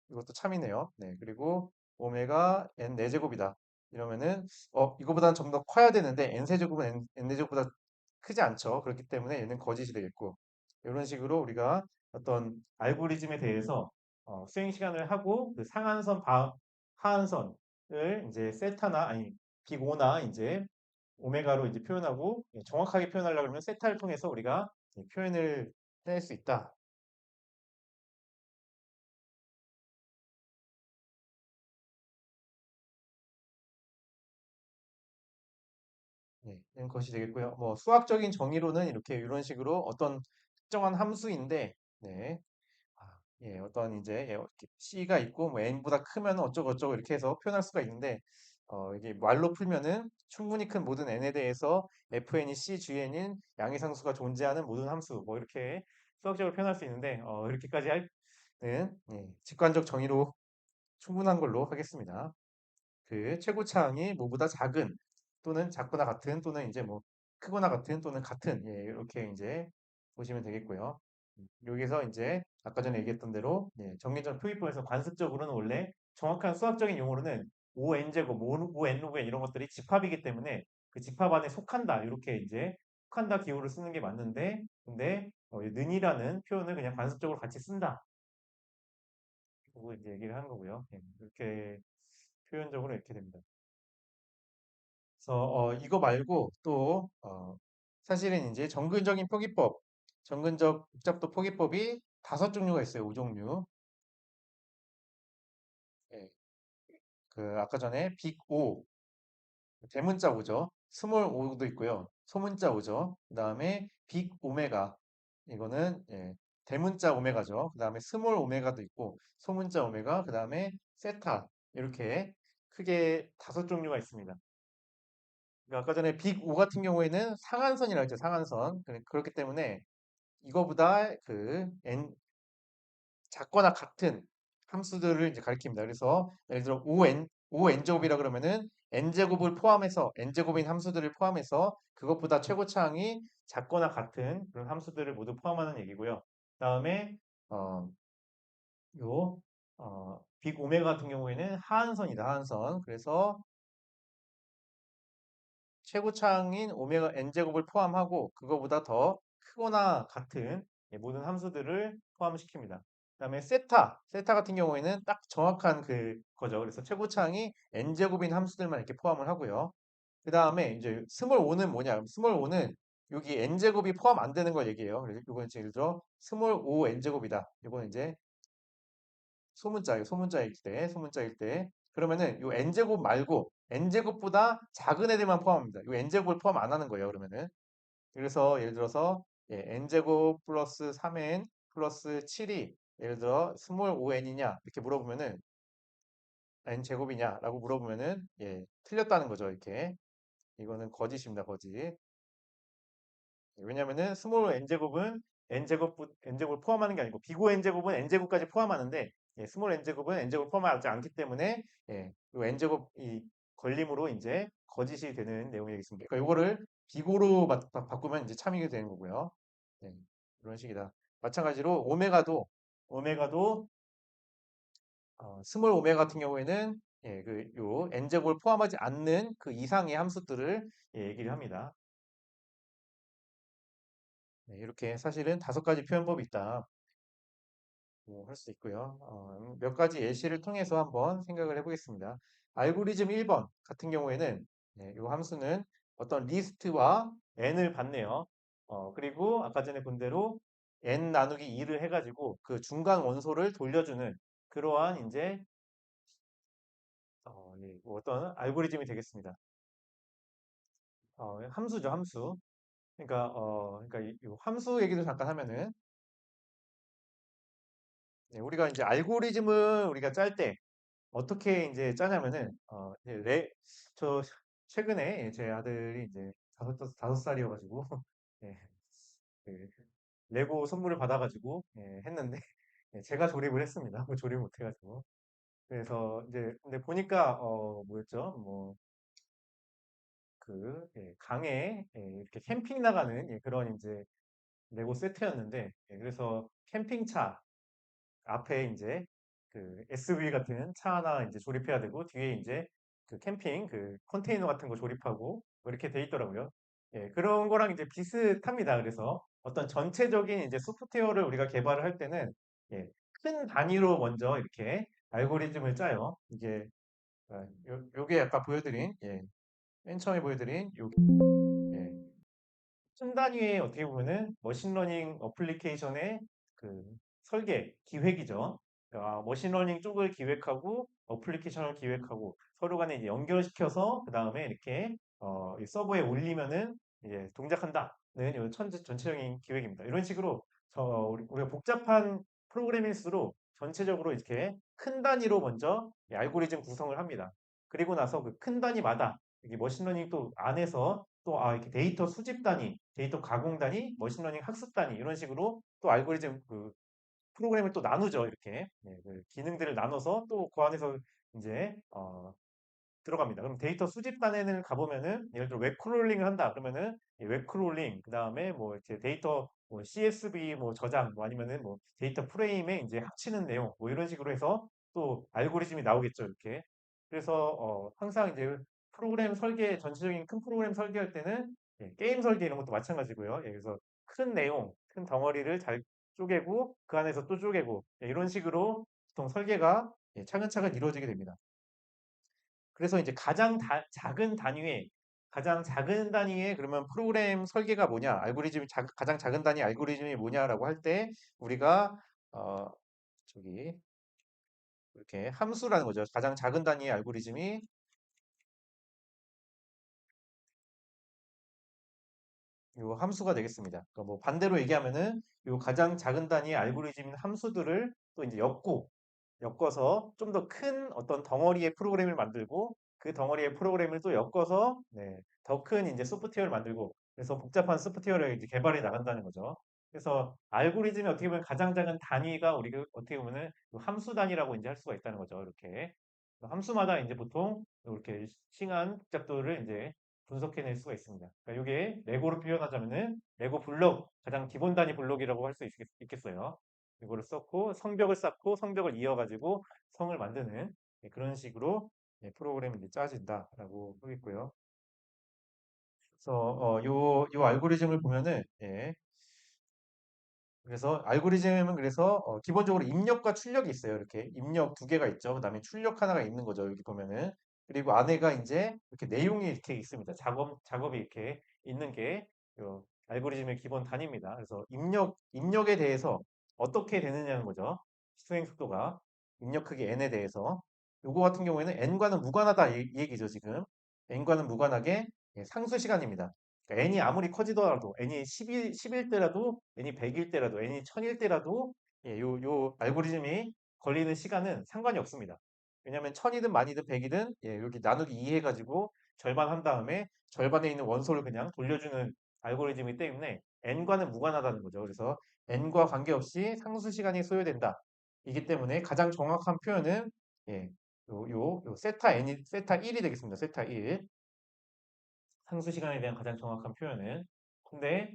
이것도 참이네요. 그리고 오메가 n 4제곱이다. 이러면은 이거보다는 좀 더 커야 되는데 n 세제곱은 n 4제곱보다 크지 않죠. 그렇기 때문에 얘는 거짓이 되겠고 이런 식으로 우리가 어떤 알고리즘에 대해서 수행 시간을 하고 그 상한선, 하한선을 이제 세타나 아니 빅오나 이제 오메가로 이제 표현하고 정확하게 표현하려고 그러면 세타를 통해서 우리가 표현을 해낼 수 있다. 이런 것이 되겠고요. 뭐 수학적인 정의로는 이렇게 이런 식으로 어떤 특정한 함수인데 어떤 이제 이렇게 C가 있고 뭐 n보다 크면 어쩌고 저쩌고 이렇게 해서 표현할 수가 있는데 이게 말로 풀면은 충분히 큰 모든 n에 대해서 fn이 C, gn인 양의 상수가 존재하는 모든 함수 뭐 이렇게 수학적으로 표현할 수 있는데 이렇게까지 할는 직관적 정의로 충분한 걸로 하겠습니다. 그 최고차항이 뭐보다 작은 또는 작거나 같은 또는 이제 뭐 크거나 같은 또는 같은 이렇게 이제 보시면 되겠고요. 여기서 이제 아까 전에 얘기했던 대로 정기적 표기법에서 관습적으로는 원래 정확한 수학적인 용어로는 5n제곱, 5n 로그 n 이런 것들이 집합이기 때문에 그 집합 안에 속한다 이렇게 이제 속한다 기호를 쓰는 게 맞는데 근데 는이라는 표현을 그냥 관습적으로 같이 쓴다. 그거 이제 얘기를 하는 거고요. 이렇게 표현적으로 이렇게 됩니다. 그래서 이거 말고 또 사실은 이제 정근적 복잡도 표기법이 5종류가 있어요. 5종류. 예, 그 아까 전에 빅 O 대문자 오죠. 스몰 오도 있고요. 소문자 오죠. 그다음에 빅 오메가 이거는 대문자 오메가죠. 그다음에 스몰 오메가도 있고 소문자 오메가 그다음에 세타 이렇게 크게 5종류가 있습니다. 그러니까 아까 전에 빅 O 같은 경우에는 상한선이라고 했죠. 상한선. 그렇기 때문에 이거보다 작거나 같은 함수들을 이제 가리킵니다. 그래서 예를 들어 5n제곱이라 그러면은 n제곱을 포함해서 n제곱인 함수들을 포함해서 그것보다 최고차항이 작거나 같은 그런 함수들을 모두 포함하는 얘기고요. 다음에 어, 빅 오메가 같은 경우에는 하한선이다. 하한선. 그래서 최고차항인 오메가 n제곱을 포함하고 그거보다 더 크거나 같은 모든 함수들을 포함시킵니다. 그다음에 세타 같은 경우에는 딱 정확한 그거죠. 그래서 최고차항이 n제곱인 함수들만 이렇게 포함을 하고요. 그다음에 이제 스몰 오는 뭐냐? 스몰 오는 여기 n제곱이 포함 안 되는 걸 얘기해요. 그래서 이거는 예를 들어 스몰 o n제곱이다. 이거는 이제 소문자일 때. 그러면은 요 n제곱 말고 n제곱보다 작은 애들만 포함합니다. 요 n제곱을 포함 안 하는 거예요, 그러면은. 그래서 예를 들어서 n제곱 플러스 3n 플러스 7이 예를 들어 스몰 5n이냐 이렇게 물어보면은 n제곱이냐라고 물어보면은 틀렸다는 거죠, 이렇게. 이거는 거짓입니다, 거짓. 왜냐면은 스몰 n제곱을 포함하는 게 아니고 비고 n제곱은 n제곱까지 포함하는데 스몰 n제곱은 n제곱을 포함하지 않기 때문에 이 n제곱 이 걸림으로 이제 거짓이 되는 내용이 되겠습니다. 그러니까 이거를 비고로 바꾸면 이제 참이게 되는 거고요. 네, 이런 식이다. 마찬가지로 오메가도 스몰 오메가 같은 경우에는 요 n제곱을 포함하지 않는 그 이상의 함수들을 얘기를 합니다. 이렇게 사실은 5가지 표현법이 있다. 할 수 있고요. 몇 가지 예시를 통해서 한번 생각을 해보겠습니다. 알고리즘 1번 같은 경우에는 이 함수는 어떤 리스트와 n을 받네요. 그리고 아까 전에 본 대로 n 나누기 2를 해가지고 그 중간 원소를 돌려주는 그러한 이제 예, 뭐 어떤 알고리즘이 되겠습니다. 함수죠, 함수. 그러니까 이 함수 얘기도 잠깐 하면은 예, 우리가 이제 알고리즘을 우리가 짤 때 어떻게 이제 짜냐면은 이제 저 최근에 예, 제 아들이 이제 다섯 살이어가지고 예, 그 레고 선물을 받아가지고 예, 했는데 예, 제가 조립을 했습니다. 조립 못해가지고 그래서 이제 근데 보니까 뭐였죠? 뭐 그 강에 이렇게 캠핑 나가는 예, 그런 이제 레고 세트였는데 예, 그래서 캠핑차 앞에 이제 그 SUV 같은 차 하나 이제 조립해야 되고 뒤에 이제 그 캠핑 그 컨테이너 같은 거 조립하고 뭐 이렇게 돼 있더라고요. 예, 그런 거랑 이제 비슷합니다. 그래서 어떤 전체적인 이제 소프트웨어를 우리가 개발을 할 때는 예, 큰 단위로 먼저 이렇게 알고리즘을 짜요. 이게 요게 아까 보여드린 맨 처음에 보여드린 요 예, 큰 단위의 어떻게 보면은 머신러닝 어플리케이션의 그 설계, 기획이죠. 머신러닝 쪽을 기획하고 어플리케이션을 기획하고 서로 간에 이제 연결시켜서 그 다음에 이렇게 이 서버에 올리면은 이제 동작한다는 이 전체적인 기획입니다. 이런 식으로 우리가 복잡한 프로그래밍일수록 전체적으로 이렇게 큰 단위로 먼저 이 알고리즘 구성을 합니다. 그리고 나서 그 큰 단위마다 이게 머신러닝 또 안에서 또 이렇게 데이터 수집 단위, 데이터 가공 단위, 머신러닝 학습 단위 이런 식으로 또 알고리즘 그 프로그램을 또 나누죠. 이렇게 그 기능들을 나눠서 또 그 안에서 이제 들어갑니다. 그럼 데이터 수집단에는 가보면은 예를 들어 웹 크롤링을 한다. 그러면은 웹 크롤링 그다음에 뭐 이렇게 데이터 뭐 CSV 뭐 저장 뭐 아니면은 뭐 데이터 프레임에 이제 합치는 내용 뭐 이런 식으로 해서 또 알고리즘이 나오겠죠. 이렇게. 그래서 항상 이제 프로그램 설계 전체적인 큰 프로그램 설계할 때는 게임 설계 이런 것도 마찬가지고요. 그래서 큰 내용, 큰 덩어리를 잘 쪼개고 그 안에서 또 쪼개고 이런 식으로 보통 설계가 차근차근 이루어지게 됩니다. 그래서 이제 작은 단위의 가장 작은 단위의 그러면 프로그램 설계가 뭐냐, 가장 작은 단위 알고리즘이 뭐냐라고 할 때 우리가 어 저기 이렇게 함수라는 거죠. 가장 작은 단위의 알고리즘이 요 함수가 되겠습니다. 그러니까 뭐 반대로 얘기하면은 요 가장 작은 단위의 알고리즘인 함수들을 또 이제 엮어서 좀 더 큰 어떤 덩어리의 프로그램을 만들고 그 덩어리의 프로그램을 또 엮어서 더 큰 이제 소프트웨어를 만들고 그래서 복잡한 소프트웨어를 이제 개발해 나간다는 거죠. 그래서 알고리즘이 어떻게 보면 가장 작은 단위가 우리가 어떻게 보면은 그 함수 단위라고 이제 할 수가 있다는 거죠. 이렇게 함수마다 이제 보통 이렇게 싱한 복잡도를 이제 분석해낼 수가 있습니다. 그러니까 이게 레고로 표현하자면은 레고 블록 가장 기본 단위 블록이라고 할 수 있겠어요. 이거를 썼고 성벽을 쌓고 성벽을 이어가지고 성을 만드는 그런 식으로 프로그램이 이제 짜진다라고 하겠고요. 그래서 요 알고리즘을 보면은 그래서 알고리즘은 그래서 기본적으로 입력과 출력이 있어요. 이렇게 입력 두 개가 있죠. 그다음에 출력 하나가 있는 거죠. 여기 보면은 그리고 안에가 이제 이렇게 내용이 이렇게 있습니다. 작업이 이렇게 있는 게요 알고리즘의 기본 단위입니다. 그래서 입력에 대해서 어떻게 되느냐는 거죠. 수행 속도가 입력 크기 n에 대해서 요거 같은 경우에는 n과는 무관하다 이 얘기죠. 지금 n과는 무관하게 상수 시간입니다. 그러니까 n이 아무리 커지더라도 n이 10일 때라도 n이 100일 때라도 n이 1000일 때라도 요 알고리즘이 걸리는 시간은 상관이 없습니다. 왜냐하면 1000이든 만이든 100이든 이렇게 나누기 2 해가지고 절반 한 다음에 절반에 있는 원소를 그냥 돌려주는 알고리즘이기 때문에 n과는 무관하다는 거죠. 그래서 n과 관계없이 상수 시간이 소요된다. 이기 때문에 가장 정확한 표현은 예, 요 세타 1이 되겠습니다. 세타 1. 상수 시간에 대한 가장 정확한 표현은. 근데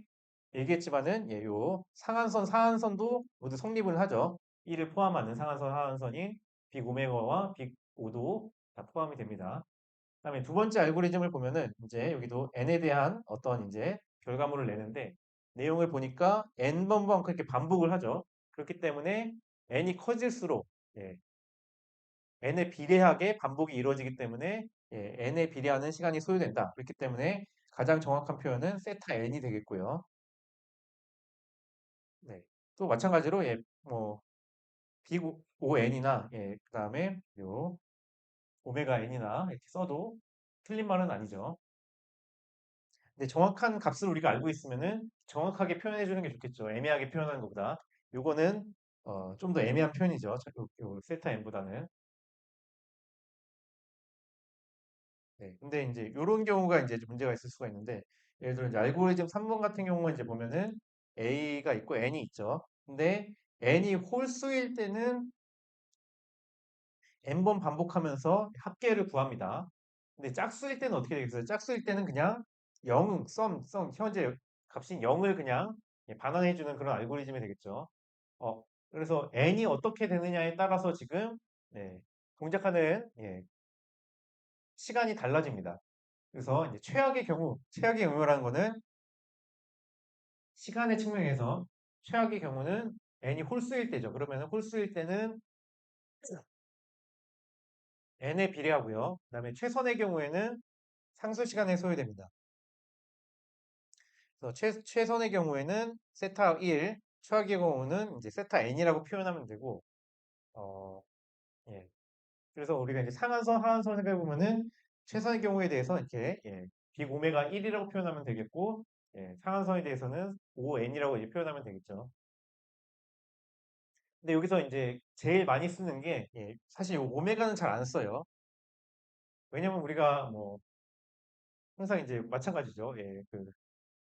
얘기했지만은 요 상한선, 하한선도 모두 성립을 하죠. 1을 포함하는 상한선, 하한선인 빅 오메가와 빅 오도 다 포함이 됩니다. 그다음에 두 번째 알고리즘을 보면은 이제 여기도 n에 대한 어떤 이제 결과물을 내는데 내용을 보니까 n번번 그렇게 반복을 하죠. 그렇기 때문에 n이 커질수록 n에 비례하게 반복이 이루어지기 때문에 n에 비례하는 시간이 소요된다. 그렇기 때문에 가장 정확한 표현은 세타 n이 되겠고요. 네. 또 마찬가지로 예, 뭐 빅 ON이나 예, 그다음에 요 오메가 n이나 이렇게 써도 틀린 말은 아니죠. 근데 정확한 값을 우리가 알고 있으면은 정확하게 표현해 주는 게 좋겠죠. 애매하게 표현하는 것보다. 요거는 좀 더 애매한 표현이죠. 요 세타 n보다는. 네. 근데 이제 요런 경우가 이제 좀 문제가 있을 수가 있는데 예를 들어 이제 알고리즘 3번 같은 경우는 이제 보면은 A가 있고 N이 있죠. 근데 N이 홀수일 때는 N번 반복하면서 합계를 구합니다. 근데 짝수일 때는 어떻게 되겠어요? 짝수일 때는 그냥 0, 현재 값인 0을 그냥 반환해주는 그런 알고리즘이 되겠죠. 어, 그래서 n이 어떻게 되느냐에 따라서 지금 네, 동작하는 시간이 달라집니다. 그래서 이제 최악의 경우라는 거는 시간의 측면에서 최악의 경우는 n이 홀수일 때죠. 그러면 홀수일 때는 n에 비례하고요. 그다음에 최선의 경우에는 상수 시간에 소요됩니다. 그래서 최선의 경우에는 세타 1, 최악의 경우는 이제 세타 n이라고 표현하면 되고, 어, 예. 그래서 우리가 이제 상한선, 하한선 생각해 보면은 최선의 경우에 대해서 이렇게 빅 오메가 1이라고 표현하면 되겠고, 상한선에 대해서는 ON이라고 이제 표현하면 되겠죠. 근데 여기서 이제 제일 많이 쓰는 게 사실 이 오메가는 잘 안 써요. 왜냐면 우리가 뭐 항상 이제 마찬가지죠. 그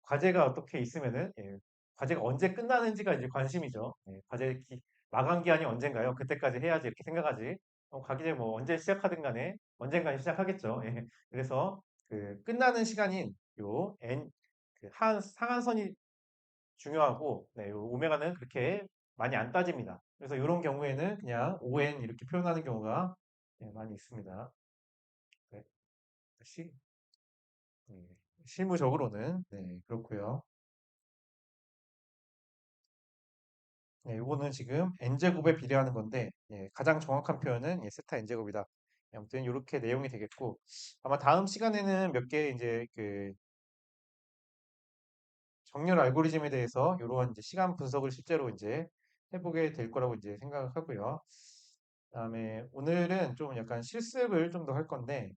과제가 어떻게 있으면은 과제가 언제 끝나는지가 이제 관심이죠. 마감 기한이 언젠가요? 그때까지 해야지 이렇게 생각하지. 가기 전에 뭐 언제 시작하든 간에 언젠가는 시작하겠죠. 그래서 그 끝나는 시간인 요 n 상한선이 중요하고 요 오메가는 그렇게 많이 안 따집니다. 그래서 이런 경우에는 그냥 ON 이렇게 표현하는 경우가 많이 있습니다. 네, 시, 네, 실무적으로는 네, 그렇고요. 네, 요거는 지금 n제곱에 비례하는 건데 가장 정확한 표현은 세타 n제곱이다. 아무튼 이렇게 내용이 되겠고 아마 다음 시간에는 몇 개 이제 그 정렬 알고리즘에 대해서 이러한 이제 시간 분석을 실제로 이제 해보게 될 거라고 이제 생각을 하고요. 그다음에 오늘은 좀 약간 실습을 좀 더 할 건데